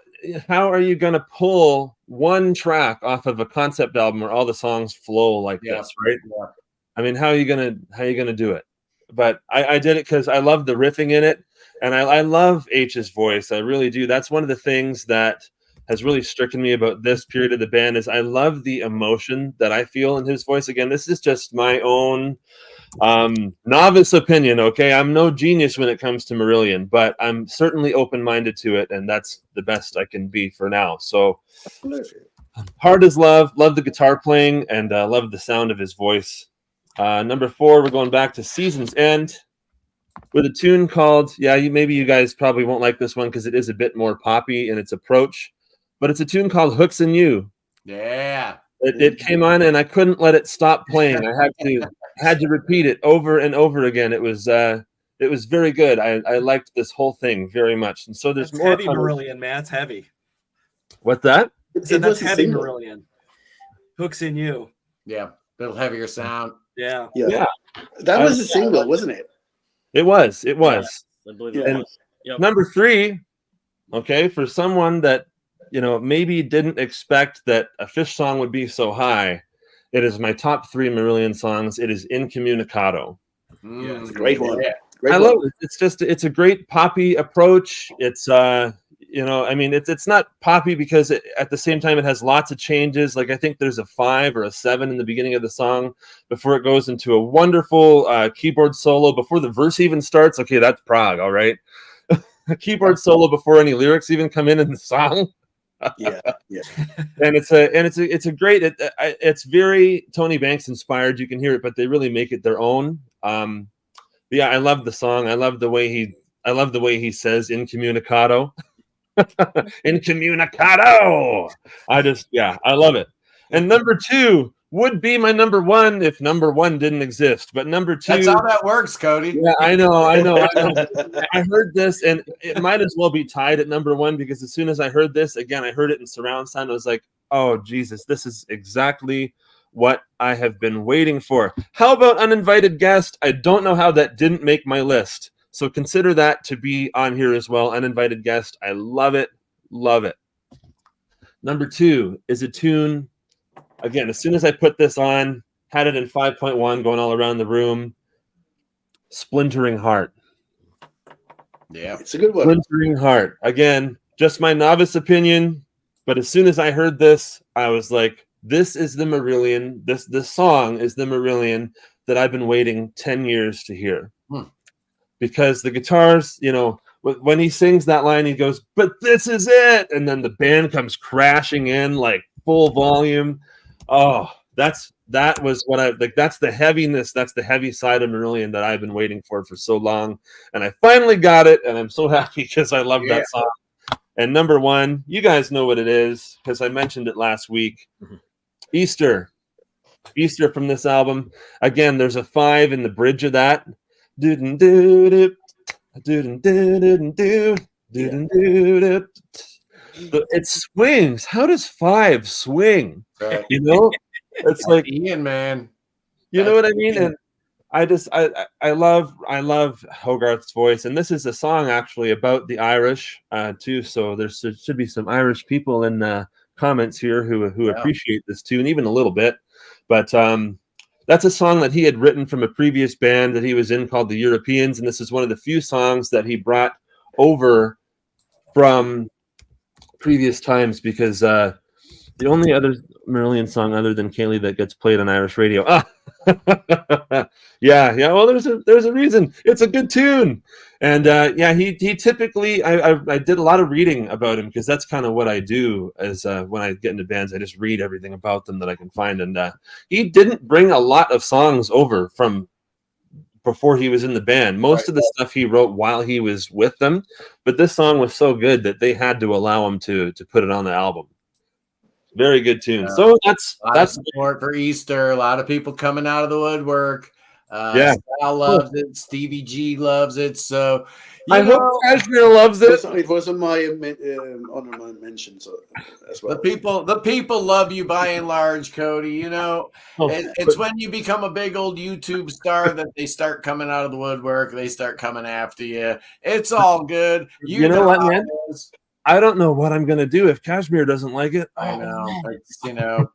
how are you going to pull one track off of a concept album where all the songs flow like this, right? Yeah. I mean, how are you gonna do it? But I did it because I love the riffing in it. And I love H's voice. I really do. That's one of the things that has really stricken me about this period of the band is I love the emotion that I feel in his voice. Again, this is just my own novice opinion, okay? I'm no genius when it comes to Marillion, but I'm certainly open-minded to it, and that's the best I can be for now. So "Hard as Love," love the guitar playing, and love the sound of his voice. Number 4, we're going back to "Season's End" with a tune called, maybe you guys probably won't like this one because it is a bit more poppy in its approach, but it's a tune called "Hooks in You." Yeah. It came on and I couldn't let it stop playing. I had to repeat it over and over again. It was very good. I liked this whole thing very much. And so there's more heavy Marillion, man. It's heavy. What's that? That's heavy Marillion. "Hooks in You." Yeah. A little heavier sound. Yeah. That was a single, wasn't it? It was. I believe it was. Yep. Number 3, okay, for someone that maybe didn't expect that a Fish song would be so high, it is my top 3 Marillion songs. It is "Incommunicado." Yeah, it's a great one. Yeah. I love it. It's a great poppy approach. It's it's not poppy because at the same time it has lots of changes. Like I think there's a 5 or a 7 in the beginning of the song before it goes into a wonderful keyboard solo before the verse even starts. Okay, that's prog, all right. A keyboard solo before any lyrics even come in the song. Yeah. And it's a great. It's very Tony Banks inspired. You can hear it, but they really make it their own. I love the song. I love the way he says "incommunicado." Incommunicado. I love it. And number 2 would be my number 1 if number 1 didn't exist. But number 2, that's how that works, Cody. Yeah, I know. I heard this, and it might as well be tied at number 1 because as soon as I heard this, again, I heard it in surround sound. I was like, oh Jesus, this is exactly what I have been waiting for. How about "Uninvited Guest"? I don't know how that didn't make my list. So consider that to be on here as well. "Uninvited Guest." I love it. Love it. Number 2 is a tune. Again, as soon as I put this on, had it in 5.1 going all around the room. "Splintering Heart." Yeah. It's a good one. "Splintering Heart." Again, just my novice opinion. But as soon as I heard this, I was like, this is the Marillion. This song is the Marillion that I've been waiting 10 years to hear. Because the guitars, when he sings that line, he goes, "But this is it." And then the band comes crashing in like full volume. Oh, that was what I like. That's the heaviness. That's the heavy side of Marillion that I've been waiting for so long. And I finally got it. And I'm so happy because I love that song. And number 1, you guys know what it is because I mentioned it last week. Easter from this album. Again, there's a 5 in the bridge of that. It swings. How does 5 swing? It's like Ian, man. You know what I mean? And I love Hogarth's voice, and this is a song actually about the Irish too. So there should be some Irish people in the comments here who appreciate this tune even a little bit. But that's a song that he had written from a previous band that he was in called the Europeans, and this is one of the few songs that he brought over from previous times because the only other Marillion song other than Kaylee that gets played on Irish radio. Yeah. Well, there's a reason. It's a good tune, and he typically I did a lot of reading about him because that's kind of what I do. As when I get into bands, I just read everything about them that I can find, and he didn't bring a lot of songs over from before he was in the band. Most of the stuff he wrote while he was with them, but this song was so good that they had to allow him to put it on the album. Very good tune. So that's support for Easter. A lot of people coming out of the woodwork. Sal loves it. Stevie G loves it. So I hope Kashmir loves it. It wasn't my honorable mentions as well. The people love you by and large, Cody. You know, it's when you become a big old YouTube star that they start coming out of the woodwork. They start coming after you. It's all good. You know what, man? I don't know what I'm gonna do if Kashmir doesn't like it. I know, you know,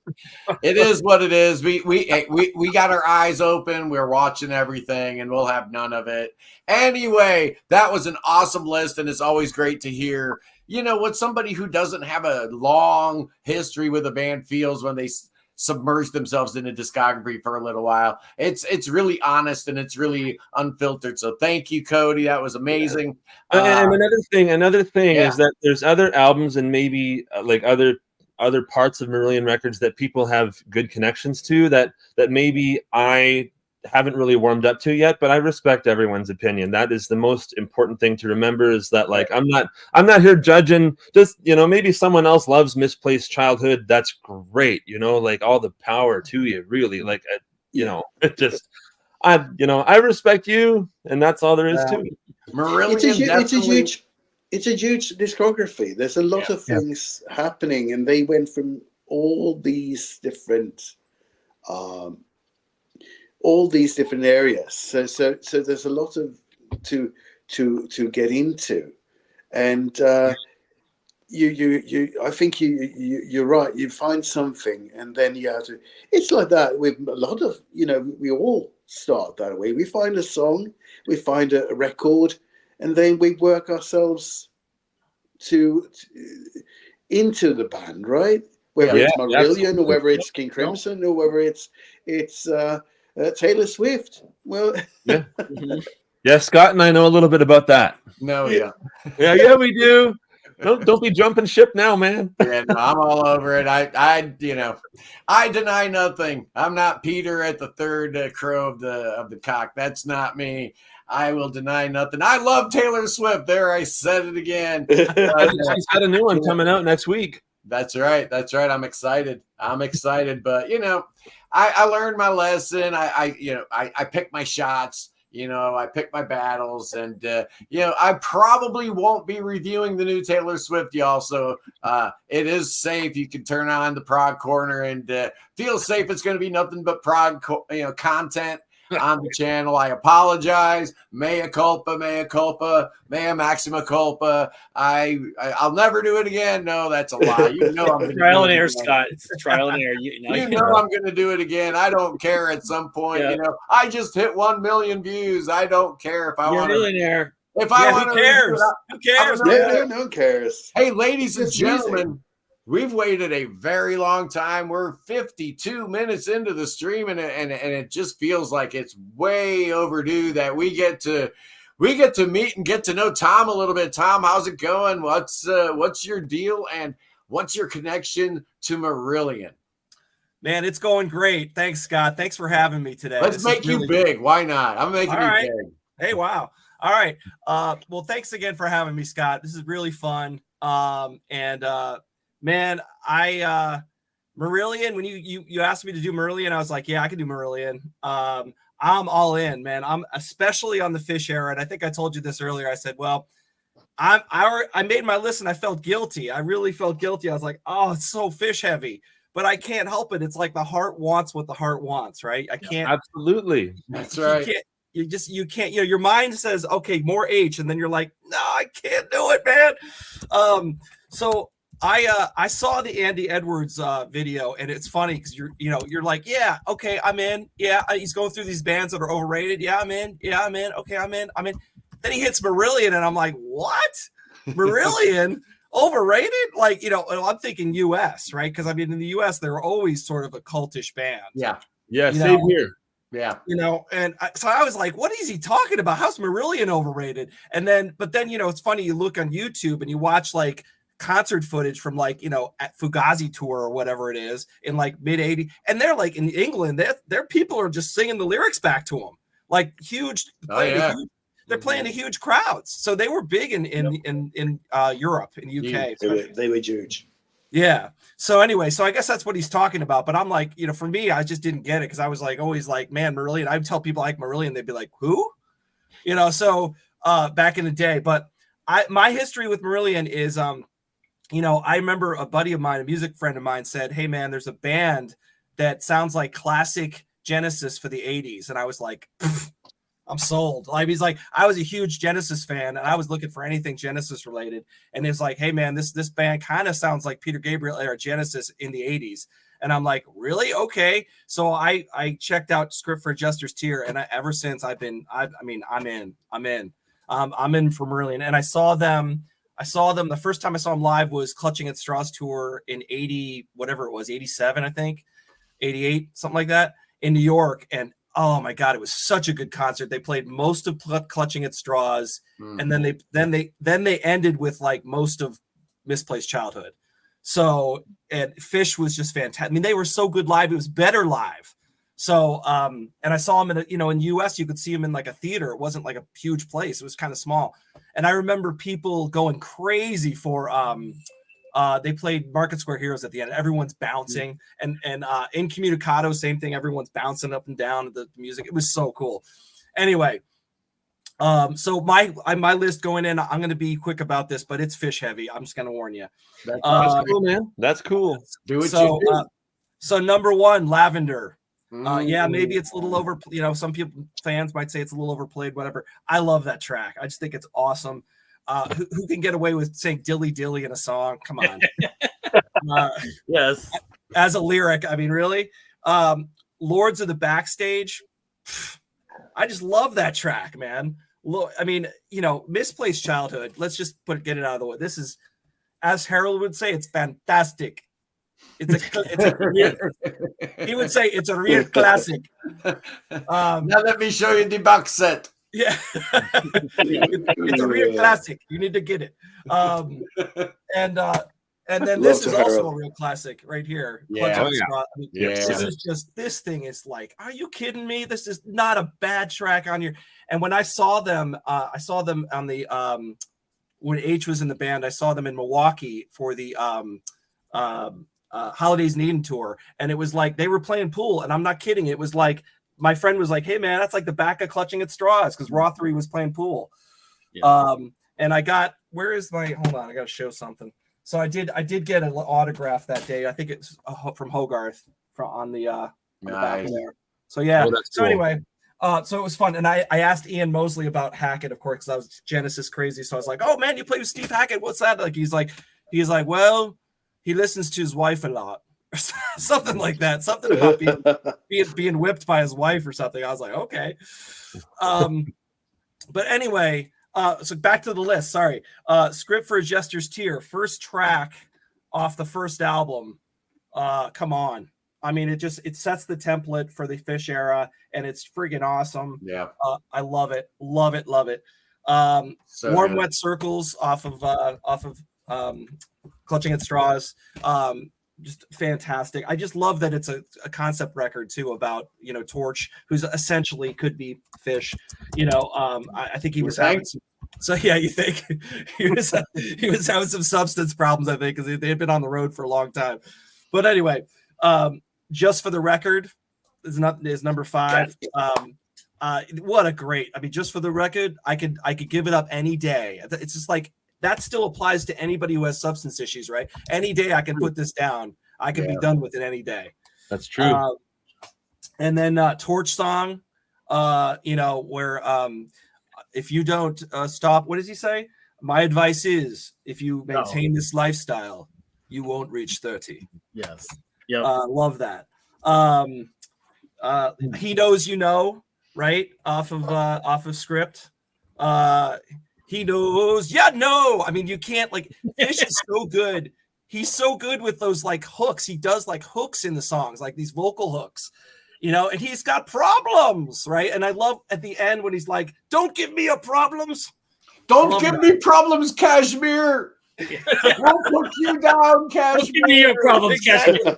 it is what it is. We got our eyes open. We're watching everything, and we'll have none of it. Anyway, that was an awesome list, and it's always great to hear, you know, what somebody who doesn't have a long history with a band feels when they submerge themselves in a discography for a little while. It's really honest and it's really unfiltered. So thank you, Cody. That was amazing. And another thing is that there's other albums and maybe like other parts of Marillion Records that people have good connections to that maybe I haven't really warmed up to yet, but I respect everyone's opinion. That is the most important thing to remember, is that like I'm not here judging. Just, you know, maybe someone else loves Misplaced Childhood. That's great, you know, like all the power to you, really. Like, you know, it just I respect you, and that's all there is to it. Marillion, it's a huge discography. There's a lot of things happening, and they went from all these different areas. So there's a lot of to get into, and I think you're right. You find something, and then you have to. It's like that with a lot of, you know, we all start that way. We find a song, we find a record, and then we work ourselves into the band, right? Whether it's Marillion, or whether it's King Crimson, or whether it's Taylor Swift. Well, yeah, Scott and I know a little bit about that. No, yeah, we do. Don't be jumping ship now, man. Yeah, no, I'm all over it. I deny nothing. I'm not Peter at the third crow of the cock. That's not me. I will deny nothing. I love Taylor Swift. There, I said it again. She's got a new one coming out next week. That's right. I'm excited. But, you know, I learned my lesson. I pick my shots. You know, I pick my battles, and you know, I probably won't be reviewing the new Taylor Swift, y'all. So it is safe. You can turn on the Prog Corner and feel safe. It's going to be nothing but Prog, content on the channel. I apologize. Mea culpa, mea maxima culpa. I'll never do it again. No, that's a lie. You know I'm trial and error, Scott. It's trial and error. You know I'm going to do it again. I don't care. At some point, you know, I just hit 1 million views. I don't care if I want to. If I want to, who cares? Who cares? No one cares. Hey, ladies and gentlemen. We've waited a very long time. We're 52 minutes into the stream, and it just feels like it's way overdue that we get to meet and get to know Tom a little bit. Tom, how's it going? What's your deal, and what's your connection to Marillion? Man, it's going great. Thanks, Scott. Thanks for having me today. Let's make you big. Why not? I'm making you big. Hey, wow. All right. Well, thanks again for having me, Scott. This is really fun. Man, Marillion, when you asked me to do Marillion, I was like, yeah, I can do Marillion. I'm all in, man. I'm especially on the Fish era. And I think I told you this earlier. I said, well, I made my list and I felt guilty. I really felt guilty. I was like, oh, it's so Fish heavy, but I can't help it. It's like the heart wants what the heart wants, right? I can't. Absolutely. That's right. You can't, your mind says, okay, more H. And then you're like, no, I can't do it, man. So I saw the Andy Edwards video, and it's funny because you're like, yeah, okay, I'm in. Yeah, he's going through these bands that are overrated. Yeah, I'm in. Yeah, I'm in. Okay, I'm in. Then he hits Marillion, and I'm like, what? Marillion? Overrated? Like, I'm thinking U.S., right? Because I mean, in the U.S., they're always sort of a cultish band. Yeah. Same here. Yeah. And so I was like, what is he talking about? How's Marillion overrated? But then, it's funny, you look on YouTube and you watch like concert footage from like, at Fugazi tour or whatever it is in like mid 80s. And they're like in England, their people are just singing the lyrics back to them. Like huge. They're playing to huge crowds. So they were big in Europe, in UK. They were huge. Yeah. So anyway, I guess that's what he's talking about. But I'm like, for me, I just didn't get it because I was like always like, man, Marillion. I would tell people I like Marillion, they'd be like, who? So back in the day. But my history with Marillion is I remember a buddy of mine, a music friend of mine, said, hey man, there's a band that sounds like classic Genesis for the 80s. And I was like, I'm sold. Like he's like, I was a huge Genesis fan and I was looking for anything Genesis related. And it's like, hey man, this band kind of sounds like Peter Gabriel era Genesis in the 80s. And I'm like, really? Okay. So I checked out Script for Adjuster's Tear, and ever since I'm in for Marillion. And I saw them. The first time I saw them live was Clutching at Straws tour in 80, whatever it was, 87, I think, 88, something like that, in New York. And oh my God, it was such a good concert. They played most of Clutching at Straws, and then they ended with like most of Misplaced Childhood. So, and Fish was just fantastic. I mean, they were so good live. It was better live. So, and I saw them in US, you could see them in like a theater. It wasn't like a huge place. It was kind of small. And I remember people going crazy for, they played Market Square Heroes at the end. Everyone's bouncing, and Incommunicado, same thing. Everyone's bouncing up and down the music. It was so cool. Anyway, so my list going in, I'm going to be quick about this, but it's Fish heavy. I'm just going to warn you. That's cool, man. That's cool. Do what you do. So number one, Lavender. Yeah, maybe it's a little over. Some fans might say it's a little overplayed. Whatever. I love that track. I just think it's awesome. Who can get away with saying dilly dilly in a song? Come on. Yes. As a lyric, I mean, really. Lords of the Backstage. I just love that track, man. I mean, Misplaced Childhood. Let's just get it out of the way. This is, as Harold would say, it's fantastic. He would say it's a real classic. Now let me show you the box set. Yeah, it's a real classic. You need to get it. And then this is also a real classic right here. Yeah. This thing is like, are you kidding me? This is not a bad track on here. And when I saw them on the when H was in the band, I saw them in Milwaukee for the Holidays in Eden tour, and it was like they were playing pool, and I'm not kidding. It was like my friend was like, "Hey man, that's like the back of Clutching at Straws," because Rothery was playing pool. Yeah. And I got, hold on, I got to show something. So I did get an autograph that day. I think it's from Hogarth on the back of there. So yeah. Oh, so cool. Anyway, so it was fun, and I asked Ian Mosley about Hackett, of course, because I was Genesis crazy. So I was like, "Oh man, you play with Steve Hackett? What's that like?" He's like, well, he listens to his wife a lot, or something like that. Something about being whipped by his wife or something. I was like, okay. But anyway, so back to the list. Sorry. Script for Adjuster's Tear, first track off the first album. Come on. I mean, it sets the template for the Fish era, and it's friggin' awesome. Yeah. I love it. Love it. Love it. So Warm Wet Circles off of Clutching at Straws, just fantastic. I just love that it's a concept record too about Torch, who's essentially could be Fish. I think he was having some, so yeah, you think he was having some substance problems, I think, because they had been on the road for a long time. But anyway, Just for the Record is number 5. What a great! I mean, Just for the Record, I could give it up any day. It's just like. That still applies to anybody who has substance issues, right? Any day I can put this down. I can be done with it any day. That's true. And then Torch Song, where if you don't stop, what does he say? My advice is, if you maintain this lifestyle, you won't reach 30. Yes. Yeah. Love that. He Knows You Know, right? Off of Script. He knows. Yeah, no. I mean, you can't Fish is so good. He's so good with those hooks. He does hooks in the songs, like these vocal hooks. you know, and he's got problems, right? And I love at the end when he's like, "Don't give me a problems. Don't give me problems, Kashmir. We'll put you down, Kashmir. Don't give me your problems, Kashmir.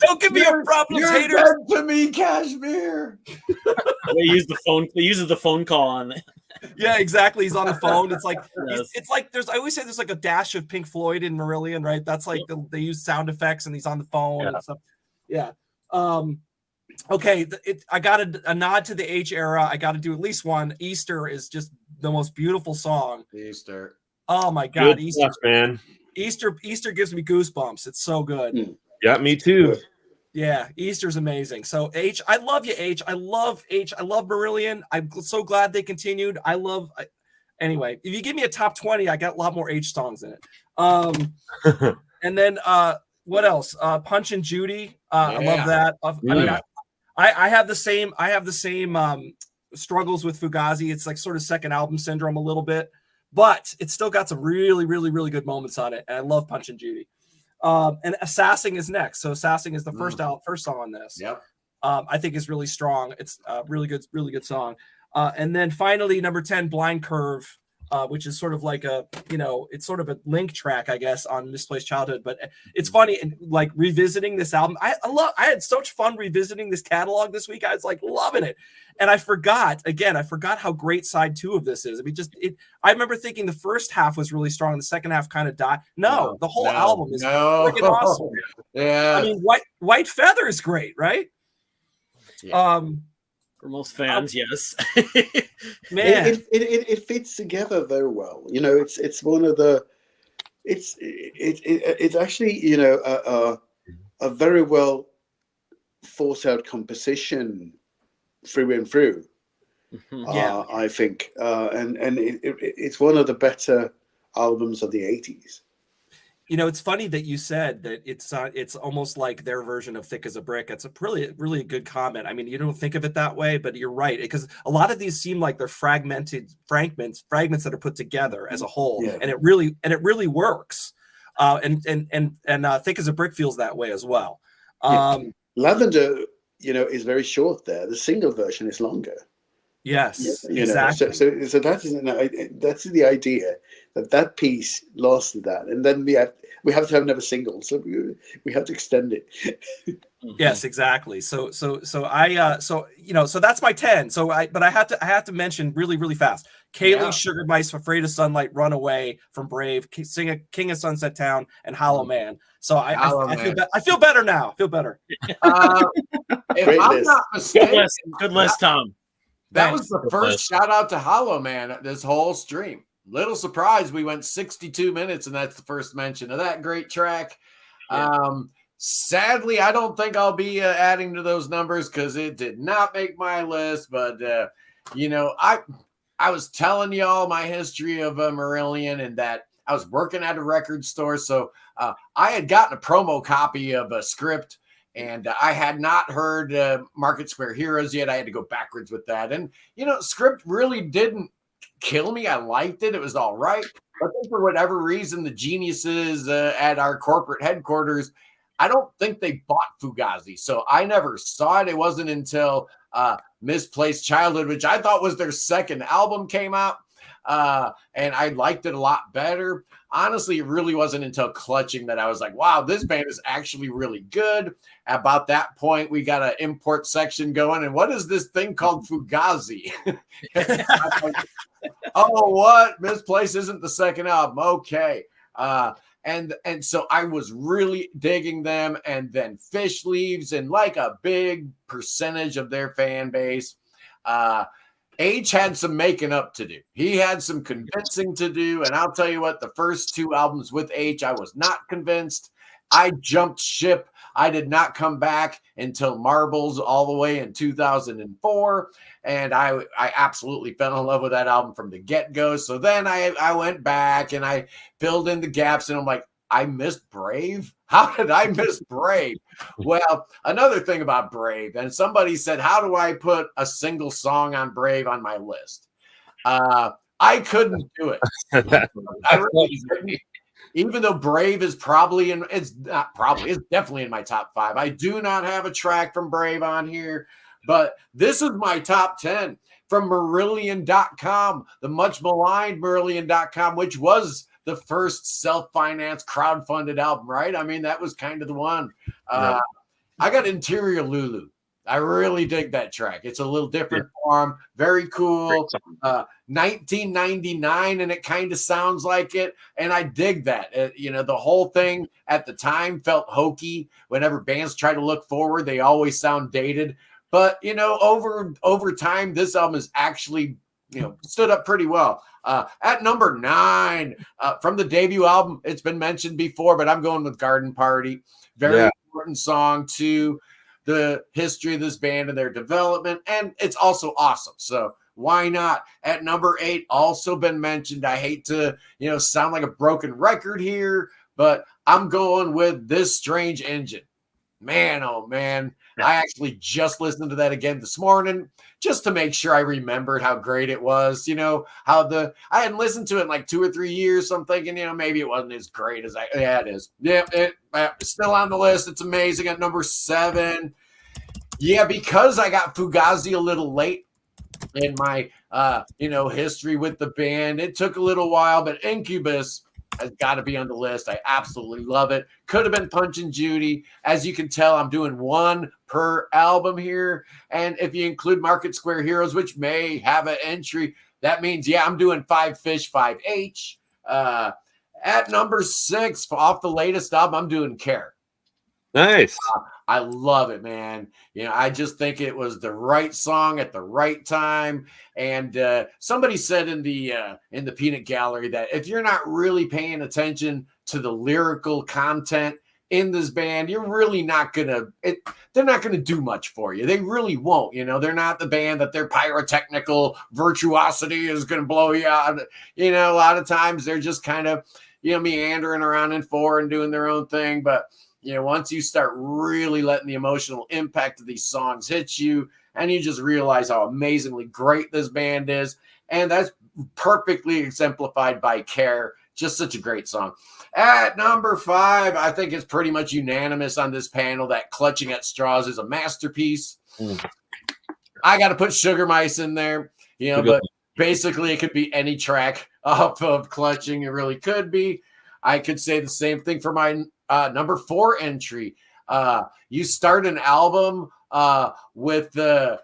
Don't give me your problems, you're haters. Dead to me, Kashmir." They use the phone. They use the phone call on it. Yeah, exactly. He's on the phone. It's like it's like there's. I always say there's like a dash of Pink Floyd in Marillion, right? That's like they use sound effects, and he's on the phone and stuff. Yeah. Okay, I got a nod to the H era. I got to do at least one. Easter is just the most beautiful song. Easter. Oh my God, Good Easter, stuff, man. Easter gives me goosebumps. It's so good. Yeah, me too. Yeah, Easter's amazing. So H, I love you, H. I love Marillion. I'm so glad they continued. Anyway, if you give me a top 20, I got a lot more H songs in it. And then what else? Punch and Judy. I love that. I mean, I have the same struggles with Fugazi. It's like sort of second album syndrome a little bit, but it's still got some really, really, really good moments on it. And I love Punch and Judy. And Assassin is next. So Assassin is the first song on this. Yep. I think is really strong. It's a really good song. And then finally, number 10, Blind Curve, which is sort of like it's sort of a link track, I guess, on Misplaced Childhood. But it's funny, and like revisiting this album. I had so much fun revisiting this catalog this week. I was like loving it. And I forgot how great side 2 of this is. I mean, I remember thinking the first half was really strong, and the second half kind of died. No, the whole album is freaking awesome. Yeah. I mean, White Feather is great, right? Yeah. For most fans, yes. Man, it fits together very well. You know, it's one of the it's actually, you know, a very well thought out composition through and through. I think, and it's one of the better albums of the 80s. You know, it's funny that you said that it's almost like their version of Thick as a Brick. It's a really good comment. I mean, you don't think of it that way, but you're right, because a lot of these seem like they're fragments that are put together as a whole, and it really works. And Thick as a Brick feels that way as well. Lavender, you know, is very short there. The single version is longer. Yes, you exactly. Know, so that's the idea, that piece lasted that, and then we have to have another single, so we have to extend it. Yes, exactly. So that's my 10. But I have to mention really fast. Kaylee, Sugar Mice, Afraid of Sunlight, Runaway from Brave, King of Sunset Town, and Hollow Man. So I feel better now. I feel better. If I'm not mistaken, good list, Tom. That was the first shout out to Hollow Man this whole stream. Little surprise, we went 62 minutes, and that's the first mention of that great track. Sadly, I don't think I'll be adding to those numbers because it did not make my list. But you know, I was telling y'all my history of Marillion, and that I was working at a record store, so I had gotten a promo copy of a script. And I had not heard Market Square Heroes yet. I had to go backwards with that. And, you know, script really didn't kill me. I liked it. It was all right. But then for whatever reason, the geniuses at our corporate headquarters, I don't think they bought Fugazi. So I never saw it. It wasn't until Misplaced Childhood, which I thought was their second album, came out. And I liked it a lot better. Honestly, it really wasn't until Clutching that I was like, wow, this band is actually really good. About that point, we got an import section going. And what is this thing called Fugazi? Oh, what? Misplaced isn't the second album. Okay. And so I was really digging them. And then Fish leaves, and like a big percentage of their fan base, H had some making up to do. He had some convincing to do. And I'll tell you what, the first 2 albums with H, I was not convinced. I jumped ship. I did not come back until Marbles all the way in 2004. And I absolutely fell in love with that album from the get-go. So then I went back and I filled in the gaps, and I'm like, I missed Brave? How did I miss Brave? Well, another thing about Brave, and somebody said, how do I put a single song on Brave on my list? I couldn't do it. I really couldn't. even though Brave is probably it's definitely in my top 5. I do not have a track from Brave on here, but this is my top 10 from Marillion.com, the much maligned Marillion.com, which was the first self-financed crowdfunded album, right? I mean, that was kind of the one. I got Interior Lulu. I really dig that track. It's a little different form, very cool. 1999, and it kind of sounds like it, and I dig that. The whole thing at the time felt hokey. Whenever bands try to look forward, they always sound dated. But over time, this album has actually stood up pretty well. At number 9 from the debut album, it's been mentioned before, but I'm going with Garden Party. Very important song to the history of this band and their development, and it's also awesome. So why not? At number 8, also been mentioned. I hate to sound like a broken record here, but I'm going with This Strange Engine. Man, oh man. I actually just listened to that again this morning just to make sure I remembered how great it was. I hadn't listened to it in like 2 or 3 years. So I'm thinking, maybe it wasn't as great as it is. Yeah, it's still on the list. It's amazing. At number 7. Yeah, because I got Fugazi a little late in my, history with the band. It took a little while, but Incubus has got to be on the list. I absolutely love it. Could have been Punch and Judy. As you can tell, I'm doing 1 per album here. And if you include Market Square Heroes, which may have an entry, that means, I'm doing 5 Fish, 5H. At number 6, off the latest album, I'm doing Care. Nice. I love it, man. I just think it was the right song at the right time. And somebody said in the peanut gallery that if you're not really paying attention to the lyrical content in this band, you're really not gonna. They're not gonna do much for you. They really won't. They're not the band that their pyrotechnical virtuosity is gonna blow you out. A lot of times they're just kind of meandering around in 4 and doing their own thing, but. Once you start really letting the emotional impact of these songs hit you, and you just realize how amazingly great this band is, and that's perfectly exemplified by Care. Just such a great song. At number 5, I think it's pretty much unanimous on this panel that Clutching at Straws is a masterpiece. I got to put Sugar Mice in there, but basically it could be any track off of Clutching. It really could be. I could say the same thing for my number 4 entry. You start an album with the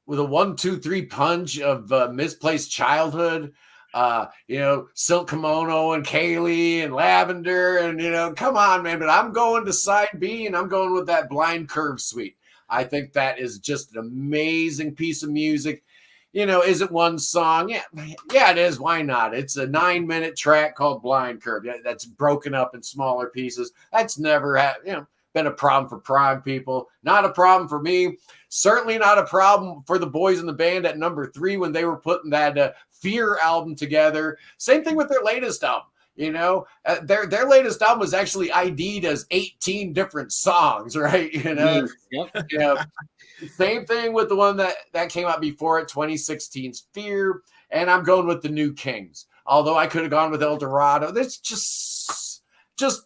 with a 1, 2, 3 punch of Misplaced Childhood, Silk Kimono and Kaylee and Lavender, and come on, man. But I'm going to side B, and I'm going with that Blind Curve Suite. I think that is just an amazing piece of music. Is it one song? Yeah, it is. Why not? It's a 9-minute track called Blind Curve. That's broken up in smaller pieces. That's never been a problem for prog people. Not a problem for me. Certainly not a problem for the boys in the band at number 3 when they were putting that Fear album together. Same thing with their latest album. Their latest album was actually ID'd as 18 different songs, right? Same thing with the one that came out before it, 2016's Fear, and I'm going with the New Kings. Although I could have gone with El Dorado. That's just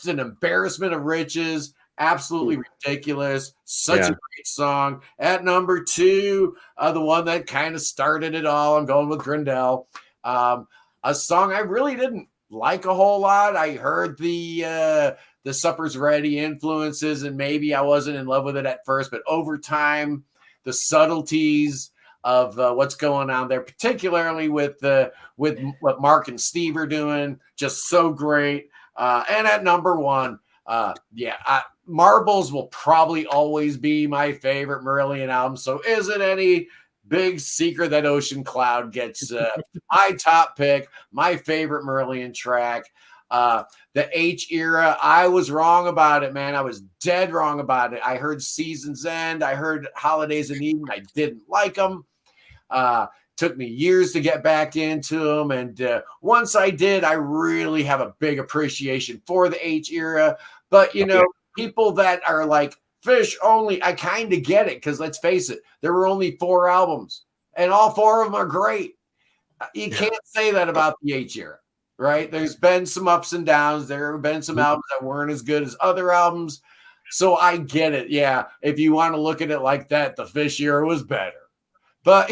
an embarrassment of riches. Absolutely ridiculous. Such a great song. At number 2, the one that kind of started it all, I'm going with Grindel. A song I really didn't like a whole lot. I heard the Supper's Ready influences, and maybe I wasn't in love with it at first, but over time, the subtleties of what's going on there, particularly with what Mark and Steve are doing, just so great. And at number 1, Marbles will probably always be my favorite Marillion album. So is it any big secret that Ocean Cloud gets my top pick, my favorite Marillion track? The H era, I was wrong about it, man. I was dead wrong about it. I heard Season's End. I heard Holidays in Eden. I didn't like them. Took me years to get back into them. And once I did, I really have a big appreciation for the H era. But, people that are like Fish only, I kind of get it, because let's face it, there were only 4 albums and all 4 of them are great. You can't say that about the H era. right? There's been some ups and downs. There have been some albums that weren't as good as other albums. So I get it. Yeah. If you want to look at it like that, the Fish era was better. But,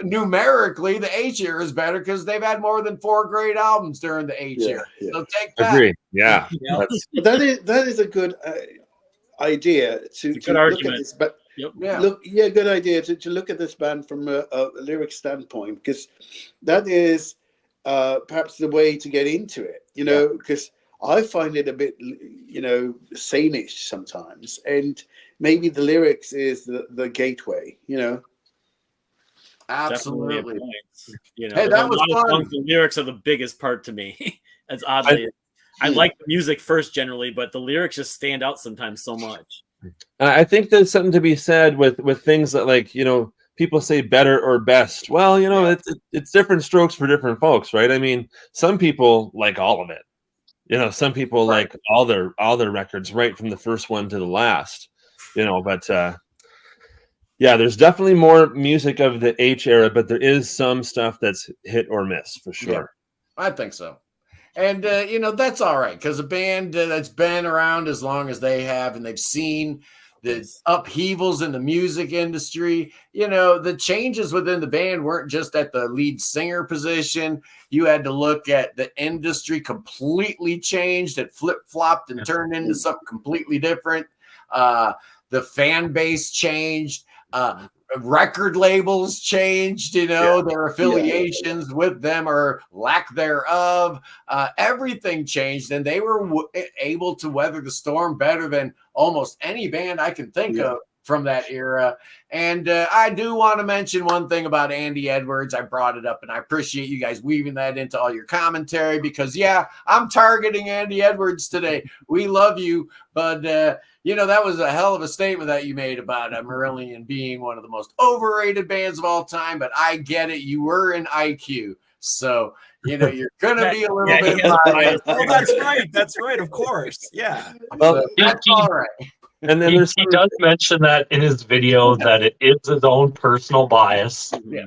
numerically, the H era is better because they've had more than 4 great albums during the H era. Yeah. So take that. Agree. Yeah. That is a good idea to good look argument. at this. But Yep. good idea to look at this band from a lyric standpoint, because that is perhaps the way to get into it. Because I find it a bit, sane-ish sometimes, and maybe the lyrics is the gateway. Absolutely. Hey, that was fun. The lyrics are the biggest part to me. As oddly, I like the music first generally, but the lyrics just stand out sometimes so much. I think there's something to be said with things that, like, people say better or best. Well, it's different strokes for different folks, right? I mean, some people like all of it. Some people like all their records right from the first one to the last. But there's definitely more music of the H era, but there is some stuff that's hit or miss for sure. Yeah, I think so. And that's all right, because a band that's been around as long as they have, and they've seen the upheavals in the music industry, the changes within the band weren't just at the lead singer position. You had to look at the industry completely changed. It flip-flopped and turned into something completely different. The fan base changed. Record labels changed, their affiliations with them or lack thereof. Everything changed, and they were able to weather the storm better than almost any band I can think of from that era. And I do want to mention one thing about Andy Edwards. I brought it up, and I appreciate you guys weaving that into all your commentary, because I'm targeting Andy Edwards today. We love you, but that was a hell of a statement that you made about Marillion being one of the most overrated bands of all time. But I get it. You were in IQ. So, you're going to be a little bit biased. Oh, that's right. That's right. Of course. Yeah. Well, that's all right. And then he does mention that in his video that it is his own personal bias. Yeah,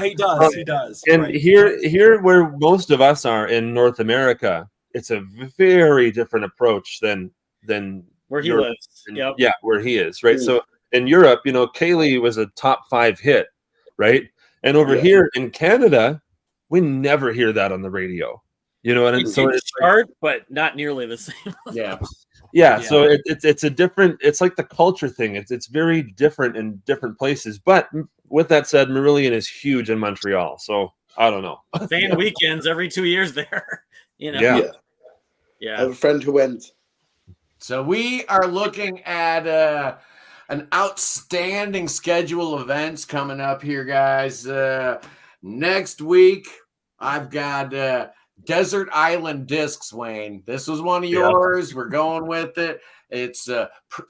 he does. He does. And here where most of us are in North America, it's a very different approach than where he Europe. lives. Yeah, where he is, right? So in Europe, Kaylee was a top 5 hit, right? And over here in Canada, we never hear that on the radio. So it's chart, but not nearly the same. Yeah, so it's a different. It's like the culture thing. It's very different in different places. But with that said, Marillion is huge in Montreal. So I don't know. Fan weekends every 2 years there. Yeah. I have a friend who went. So we are looking at an outstanding schedule of events coming up here, guys. Next week, I've got Desert Island Discs, Wayne. This was one of yours. We're going with it. It's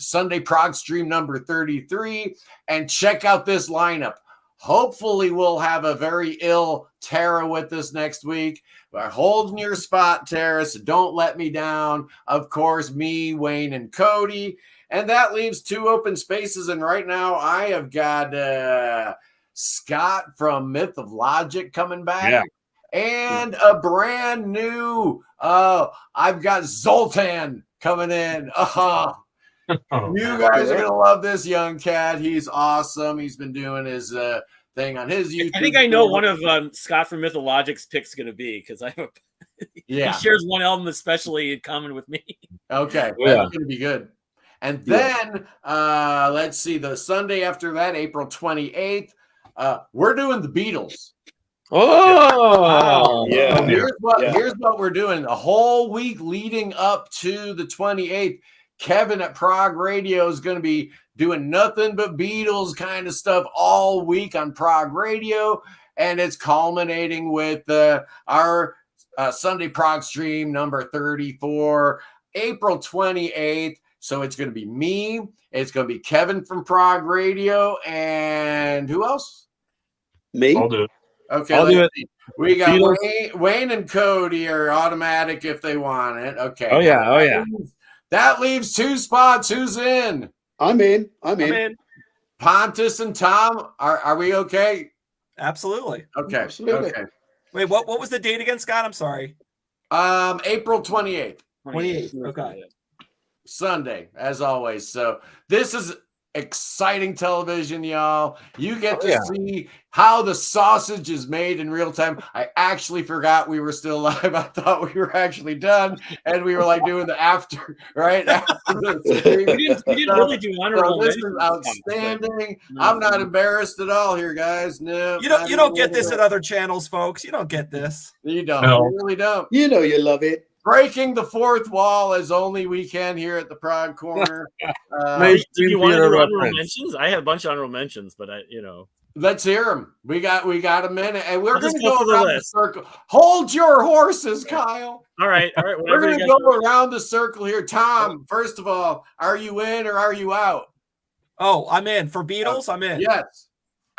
Sunday Prog Stream number 33. And check out this lineup. Hopefully we'll have a very ill Tara with us next week. We're holding your spot, Tara, so don't let me down. Of course, me, Wayne, and Cody. And that leaves 2 open spaces. And right now I have got Scot from Myth of Logic coming back. Yeah. And a brand new, I've got Zoltan coming in. You guys are going to love this young cat. He's awesome. He's been doing his thing on his YouTube. I think I know one of Scot from Mythologic's picks going to be, because he shares one album especially in common with me. Okay, that's going to be good. And then, let's see, the Sunday after that, April 28th, we're doing the Beatles. Oh, yeah. Here's what we're doing. The whole week leading up to the 28th, Kevin at Prog Radio is going to be doing nothing but Beatles kind of stuff all week on Prog Radio. And it's culminating with our Sunday Prog Stream number 34, April 28th. So it's going to be me. It's going to be Kevin from Prog Radio. And who else? Me. I'll do it. Okay, I'll do it. We got Wayne and Cody are automatic if they want it. Okay. Oh yeah. That leaves 2 spots. Who's in? I'm in. Pontus and Tom. Are we okay? Absolutely. Okay. Absolutely. Okay. Wait, what was the date again, Scott? I'm sorry. April 28th. 28th. Okay. Sunday, as always. So this is exciting television, y'all. You get to see how the sausage is made in real time. I actually forgot we were still live. I thought we were actually done, and we were like doing the after, right? We didn't really do honorable this is outstanding. I'm not embarrassed at all here, guys. No, you don't get this at other channels, folks. You don't get this. You don't. No. You really don't. You know you love it. Breaking the fourth wall as only we can here at the Prog Corner. Do you want to do honorable mentions? I have a bunch of honorable mentions, but let's hear them. We got a minute, and we're going to go around the circle. Hold your horses, Kyle. All right. We're going to go around the circle here. Tom, first of all, are you in or are you out? Oh, I'm in. For Beatles, I'm in. Yes.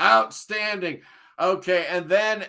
Outstanding. Okay, and then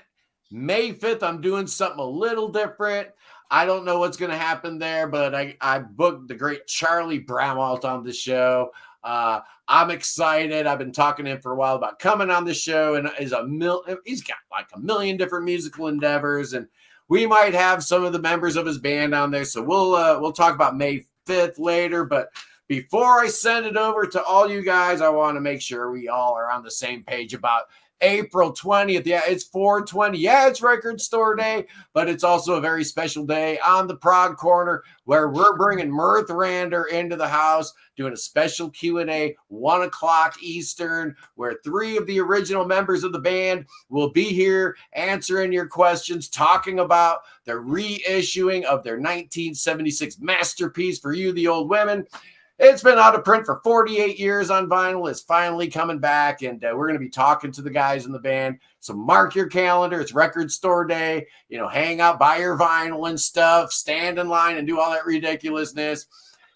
May 5th, I'm doing something a little different. I don't know what's going to happen there, but I booked the great Charlie Bramwalt on the show. I'm excited. I've been talking to him for a while about coming on the show, and he's got like a million different musical endeavors, and we might have some of the members of his band on there. So we'll talk about May 5th later. But before I send it over to all you guys, I want to make sure we all are on the same page about April 20th. Yeah, it's 420. Yeah, it's Record Store Day, but it's also a very special day on the Prog Corner where we're bringing Mirth Rander into the house, doing a special Q&A, 1 o'clock Eastern, where 3 of the original members of the band will be here answering your questions, talking about the reissuing of their 1976 masterpiece For You, the Old Women. It's been out of print for 48 years on vinyl. It's finally coming back, and we're going to be talking to the guys in the band. So mark your calendar. It's Record Store Day. Hang out, buy your vinyl and stuff, stand in line and do all that ridiculousness.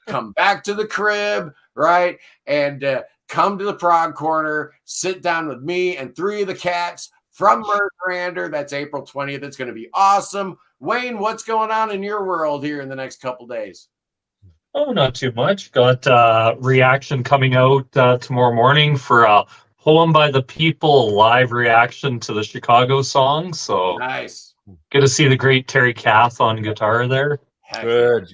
Come back to the crib, right? And come to the Prog Corner, sit down with me and 3 of the cats from Mirth Rander. That's April 20th. It's going to be awesome. Wayne, what's going on in your world here in the next couple days? Oh, not too much. Got reaction coming out tomorrow morning for a Poem by the People live reaction to the Chicago song. So nice. Good to see the great Terry Kath on guitar there. Good.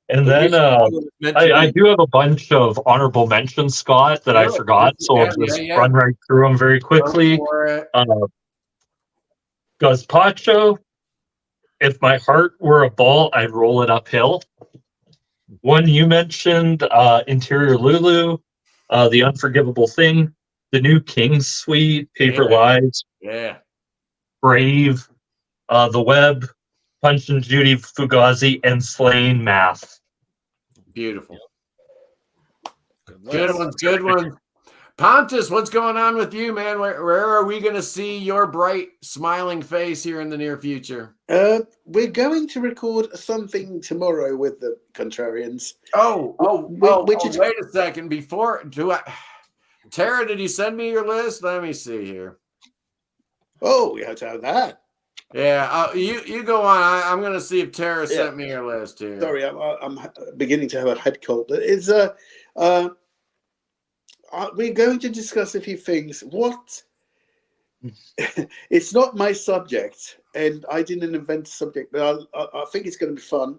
And then I do have a bunch of honorable mentions, Scott, that I forgot. So I'll just run right through them very quickly. Gazpacho, if my heart were a ball, I'd roll it uphill. One you mentioned, Interior Lulu, The Unforgivable Thing, The New King's Suite, Paper Lives, Brave, The Web, Punch and Judy Fugazi, and Slain Math. Beautiful. Good ones. Pontus, what's going on with you, man? Where are we going to see your bright, smiling face here in the near future? We're going to record something tomorrow with the Contrarians. Wait a second. Tara, did you send me your list? Let me see here. Oh, we have to have that. Yeah, you go on. I'm going to see if Tara sent me your list here. Sorry, I'm beginning to have a head cold. We're going to discuss a few things. It's not my subject, and I didn't invent the subject, but I think it's going to be fun.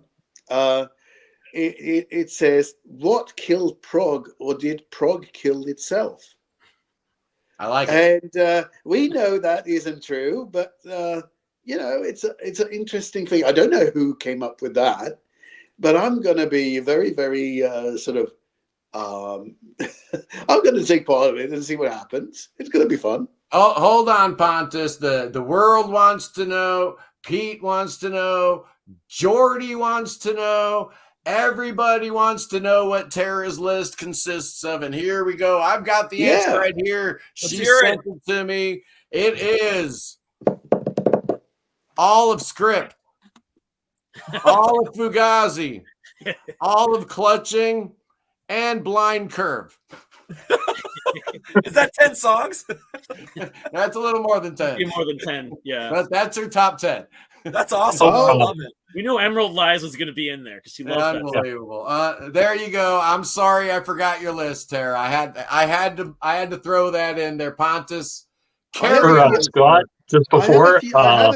It says, what killed prog, or did prog kill itself? I like it. And we know that isn't true, but it's an interesting thing. I don't know who came up with that, but I'm going to be very, very I'm going to take part of it and see what happens. It's going to be fun. Oh, hold on, Pontus. The world wants to know. Pete wants to know. Jordy wants to know. Everybody wants to know what Tara's list consists of. And here we go. I've got the answer right here. She sent it to me. It is all of Script, all of Fugazi, all of Clutching, and Blind Curve. Is that 10 songs? That's a little more than 10. More than 10, yeah. But that's her top 10. That's awesome. I love it. We know Emerald Lies was going to be in there because she loves that. Unbelievable. There you go. I'm sorry I forgot your list, Tara. I had to throw that in there. Pontus, Scott, just before. I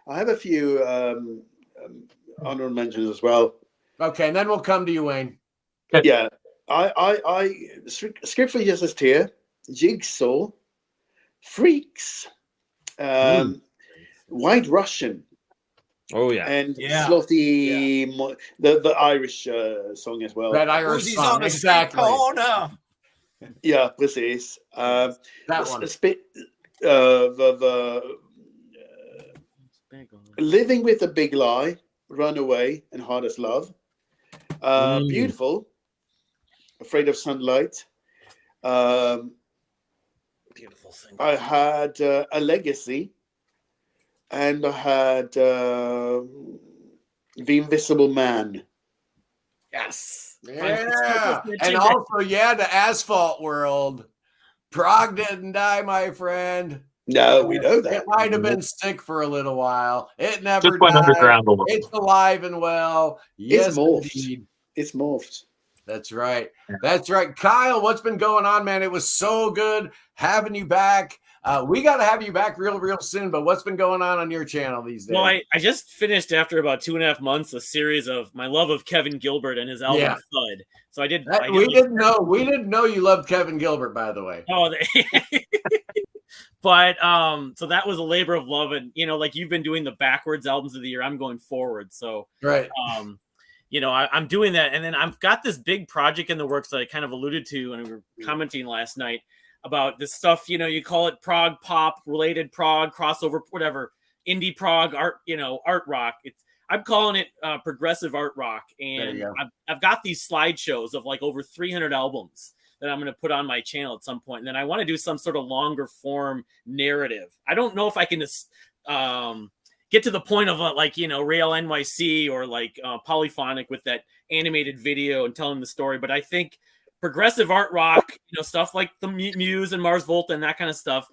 have a few honorable mentions as well. Okay, and then we'll come to you, Wayne. Okay. Yeah, I Script for Justice Tier, Jigsaw, Freaks, White Russian. Oh yeah, and Slothy, the Irish song as well. That Irish song, exactly. Yeah, precis. That one. Living with a Big Lie, Runaway, and Hardest Love. Beautiful. Afraid of Sunlight. Beautiful thing. I had A Legacy. And I had The Invisible Man. Yes. Yeah. And also, the Asphalt World. Prog didn't die, my friend. No, we know that. It might have been sick for a little while. It never just went died. underground a little. It's alive and well. Yes, it's morphed. Indeed. It's morphed. That's right. That's right. Kyle, what's been going on, man? It was so good having you back. We got to have you back real soon, but what's been going on your channel these days? Well, I just finished after about 2.5 months a series of my love of Kevin Gilbert and his album Thud. So I did. We didn't know you loved Kevin Gilbert, by the way. Oh, but so that was a labor of love, and like you've been doing the backwards albums of the year, I'm going forward. So right. I'm doing that, and then I've got this big project in the works that I kind of alluded to, and we were commenting last night about this stuff. You call it prog pop, related prog, crossover, whatever, indie prog, art, art rock. I'm calling it progressive art rock, and I've got these slideshows of like over 300 albums that I'm going to put on my channel at some point, and then I want to do some sort of longer form narrative. I don't know if I can just get to the point of Rail NYC or Polyphonic with that animated video and telling the story. But I think progressive art rock, stuff like the Muse and Mars Volta and that kind of stuff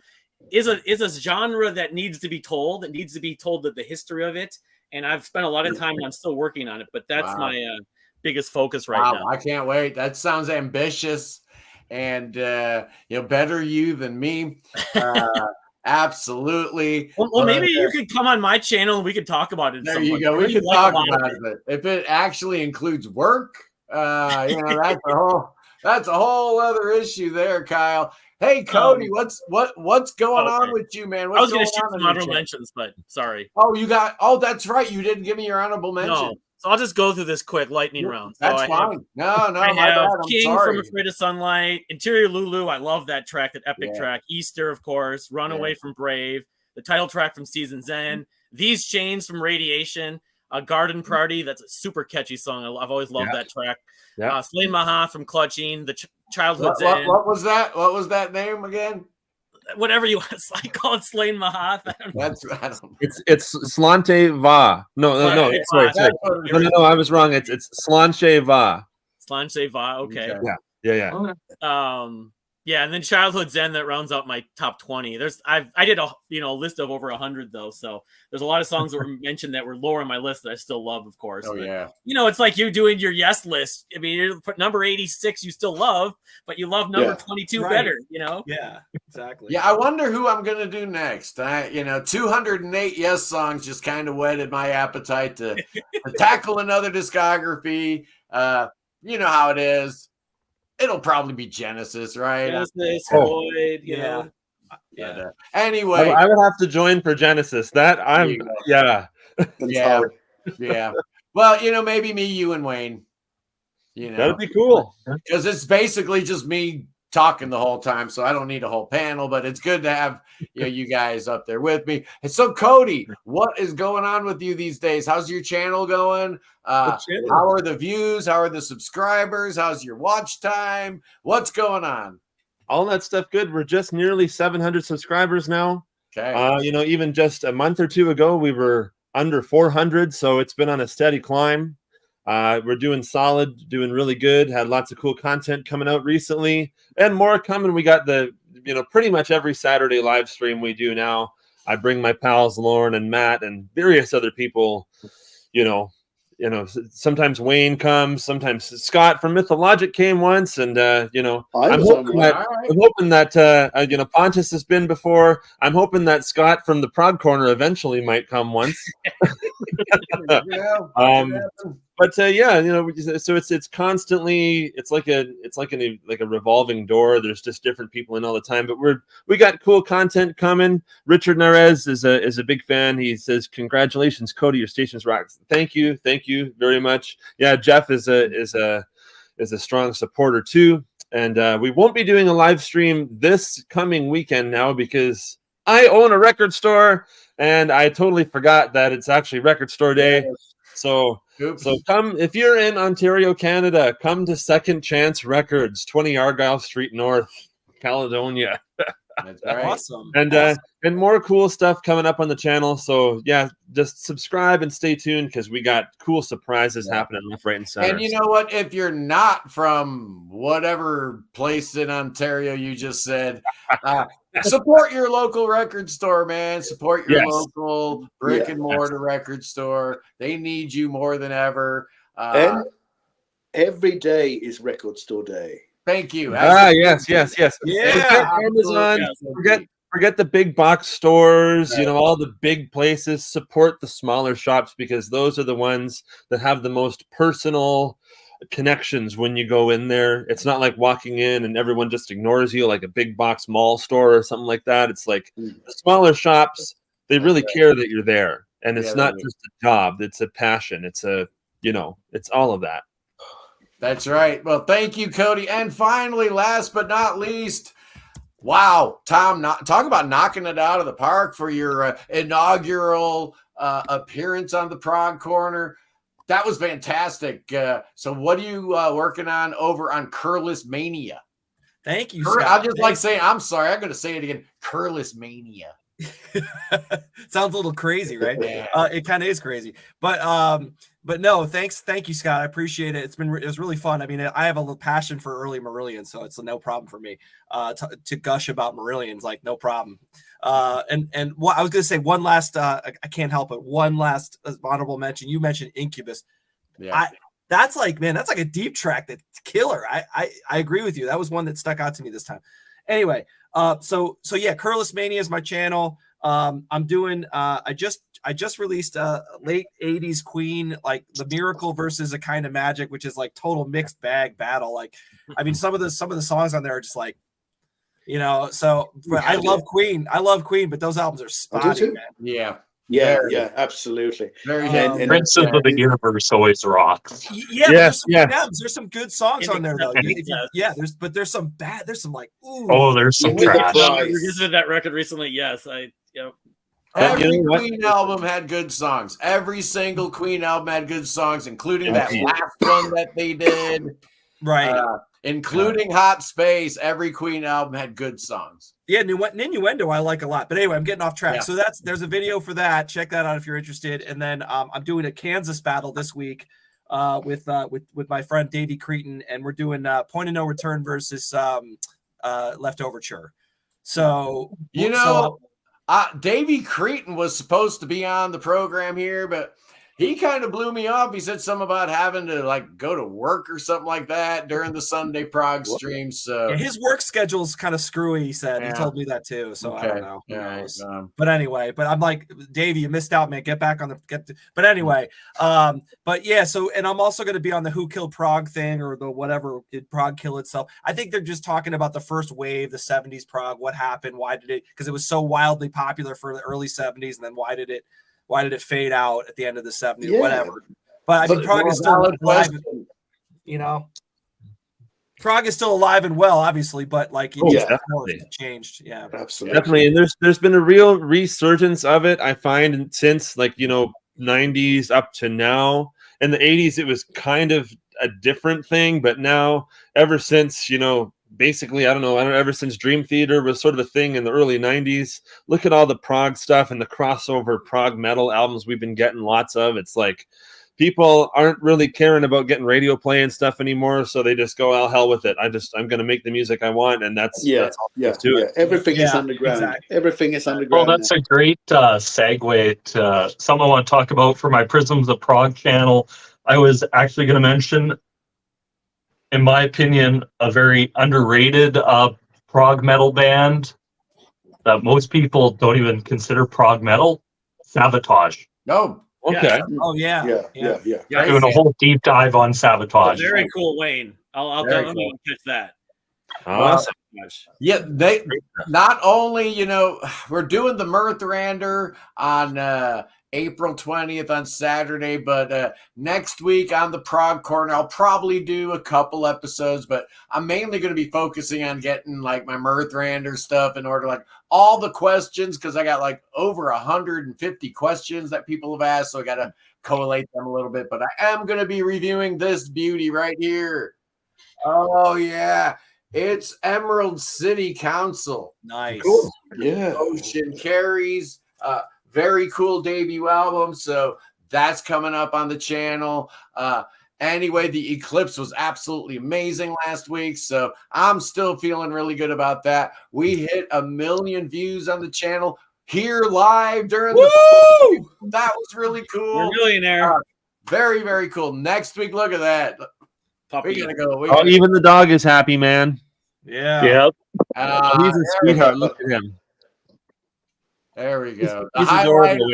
is a genre that needs to be told. It needs to be told the history of it. And I've spent a lot of time, and I'm still working on it, but that's my biggest focus right now. I can't wait. That sounds ambitious, and better you than me. Absolutely. Well, maybe you could come on my channel and we could talk about it. There you go. We can talk about it. If it actually includes work, that's a whole other issue there, Kyle. Hey, Cody, what's going on with you, man? I was going to shoot some honorable mentions, but sorry. Oh, that's right. You didn't give me your honorable mention. No. So I'll just go through this quick lightning round. That's fine. I have King from Afraid of Sunlight, Interior Lulu. I love that track, that epic track. Easter, of course. Runaway from Brave. The title track from Season's End. These Chains from Radiation. Garden Party. That's a super catchy song. I've always loved that track. Yeah. Slain Maha from Clutching. The Childhood's End. What was that? What was that name again? Whatever you want. I call it Slain Mahath. It's Slante Va. No. Sorry. No. I was wrong. It's Slanche Va. Slanche Va. Okay. Yeah. And then Childhood's End that rounds out my top 20. I did a list of over 100 though, so there's a lot of songs that were mentioned that were lower on my list that I still love, of course. It's like you doing your yes list. I mean, you put number 86 you still love, but you love number 22 better. Yeah, exactly. Yeah, I wonder who I'm gonna do next. 208 yes songs just kind of whetted my appetite to tackle another discography. You know how it is. It'll probably be Genesis, right? Genesis, Floyd, Yeah. Anyway, I would have to join for Genesis. That yeah. Well, maybe me, you, and Wayne. That'd be cool because it's basically just me talking the whole time, so I don't need a whole panel. But it's good to have you guys up there with me. And so, Cody, what is going on with you these days? How's your channel going? How are the views? How are the subscribers? How's your watch time? What's going on? All that stuff good. We're just nearly 700 subscribers now. Okay. Even just a month or two ago, we were under 400, so it's been on a steady climb. We're doing solid, doing really good. Had lots of cool content coming out recently, and more coming. We got pretty much every Saturday live stream we do now. I bring my pals Lauren and Matt and various other people, you know, sometimes Wayne comes, sometimes Scott from Mythologic came once, and you know, I'm hoping that you know, Pontus has been before. I'm hoping that Scott from the Prog Corner eventually might come once. But yeah, you know, so it's constantly, it's like a revolving door. There's just different people in all the time, but we got cool content coming. Richard Narez is a big fan. He says, "Congratulations, Cody, your station's rocks." Thank you very much. Yeah, Jeff is a strong supporter too, and we won't be doing a live stream this coming weekend now because I own a record store, and I totally forgot that it's actually Record Store Day. So come, if you're in Ontario, Canada, come to Second Chance Records, 20 Argyle Street North, Caledonia. That's right. Awesome. And more cool stuff coming up on the channel. So yeah, just subscribe and stay tuned because we got cool surprises happening left, right, and center. And you know what? If you're not from whatever place in Ontario you just said, support your local record store, man. Support your local brick and mortar record store. They need you more than ever. And every day is Record Store Day. Thank you. Yes. Yeah. Forget Amazon. Forget the big box stores. You know, all the big places. Support the smaller shops because those are the ones that have the most personal connections when you go in there. It's not like walking in and everyone just ignores you like a big box mall store or something like that. It's like the smaller shops, they really care that you're there. And it's not just a job, it's a passion. It's a, you know, it's all of that. That's right. Well, thank you, Cody. And finally, last but not least, wow, Tom, talk about knocking it out of the park for your inaugural appearance on the Prog Corner. That was fantastic. So what are you working on over on Curless Mania? Thank you, Scott. I'll just like saying, I'm sorry, I'm going to say it again. Curless Mania. Sounds a little crazy, right? Yeah. It kind of is crazy, but no, thank you, Scott. I appreciate it. It was really fun. I mean, I have a little passion for early Marillion, so it's no problem for me to gush about Marillions, like no problem. And what I was gonna say, one last, I can't help it. One last honorable mention. You mentioned Incubus. Yeah. That's like a deep track that's killer. I agree with you. That was one that stuck out to me this time. Anyway, so yeah, Curless Mania is my channel. I'm doing I just released late 80s Queen, like The Miracle versus A Kind of Magic, which is like total mixed bag battle. Like, I mean, some of the songs on there are just like, you know, so I love Queen, but those albums are spotty, man. Yeah, absolutely. And Prince of the Universe always rocks. There's some good songs on there though. There's some bad. There's some like, ooh. Oh, there's some trash. I revisited that record recently. Yes, Every Queen album had good songs. Every single Queen album had good songs, including that last one that they did. Right. Including Hot Space. Every Queen album had good songs. Yeah, Innuendo I like a lot. But anyway, I'm getting off track. So there's a video for that. Check that out if you're interested. And then I'm doing a Kansas battle this week with my friend Davey Cretin, and we're doing Point of No Return versus Leftoverture. So Davey Cretin was supposed to be on the program here, but he kind of blew me off. He said something about having to like go to work or something like that during the Sunday Prog stream. So his work schedule's kind of screwy. He said he told me that too. So I don't know. But anyway, but I'm like, Davey, you missed out, man. Get back on the. But anyway, but yeah. So and I'm also going to be on the Who Killed Prog thing or the whatever. Did Prog kill itself? I think they're just talking about the first wave, the 70s Prog. What happened? Why did it? Because it was so wildly popular for the early 70s, and then why did it fade out at the end of the 70s? Whatever. But I mean, Prog is still alive. You know, Prog is still alive and well, obviously, but like it changed. Yeah, absolutely. Definitely. And there's been a real resurgence of it, I find, since like, 90s up to now. In the 80s, it was kind of a different thing, but now ever since, basically, ever since Dream Theater was sort of a thing in the early 90s, look at all the prog stuff and the crossover prog metal albums we've been getting lots of. It's like people aren't really caring about getting radio play and stuff anymore, so they just go, "Oh, hell with it. I'm going to make the music I want," and that's all there is to it. Everything is underground. Exactly. Everything is underground. Well, that's a great segue to something I want to talk about for my Prisms of Prog channel. I was actually going to mention, in my opinion, a very underrated prog metal band that most people don't even consider prog metal, Sabotage. No. Okay. Oh yeah. Doing a whole deep dive on Sabotage. Oh, very cool, Wayne. I'll definitely catch that. Awesome. Yeah, they not only, you know, we're doing the Mirthrander on April 20th on Saturday, but next week on the Prog Corner, I'll probably do a couple episodes, but I'm mainly going to be focusing on getting like my Mirthrander stuff in order, like all the questions, because I got like over 150 questions that people have asked, so I got to collate them a little bit, but I am going to be reviewing this beauty right here. Oh, yeah. It's Emerald City Council. Nice. Cool. Yeah. Ocean Carries. Very cool debut album. So that's coming up on the channel. Anyway, the Eclipse was absolutely amazing last week. So I'm still feeling really good about that. We hit 1 million views on the channel here live during the that was really cool. We're a millionaire. Very, very cool. Next week, look at that. Puppy. We're gonna go. Even the dog is happy, man. Yeah. Yep. He's a sweetheart. Look at him. There we go. He's adorable.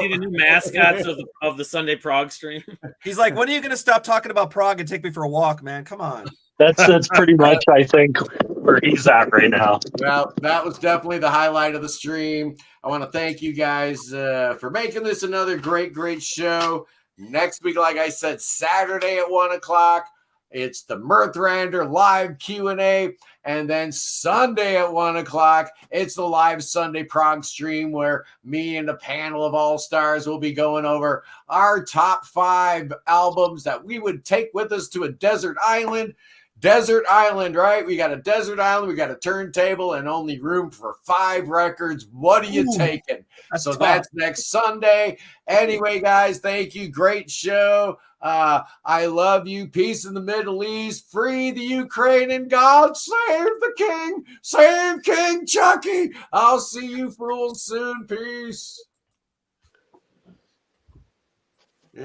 See the new mascots of the Sunday Prog stream. He's like, when are you going to stop talking about Prague and take me for a walk, man? Come on. That's pretty much, I think, where he's at right now. Well, that was definitely the highlight of the stream. I want to thank you guys for making this another great show. Next week, like I said, Saturday at 1 o'clock, it's the Mirthrander live Q&A. And then Sunday at 1 o'clock, it's the live Sunday Prog stream where me and a panel of all-stars will be going over our top 5 albums that we would take with us to a desert island. Desert island, right? We got a desert island, we got a turntable, and only room for 5 records. What are you taking? So that's next Sunday. Anyway, guys, thank you. Great show. I love you. Peace in the Middle East. Free the Ukraine, and God save the king. Save King Chucky. I'll see you fools soon. Peace.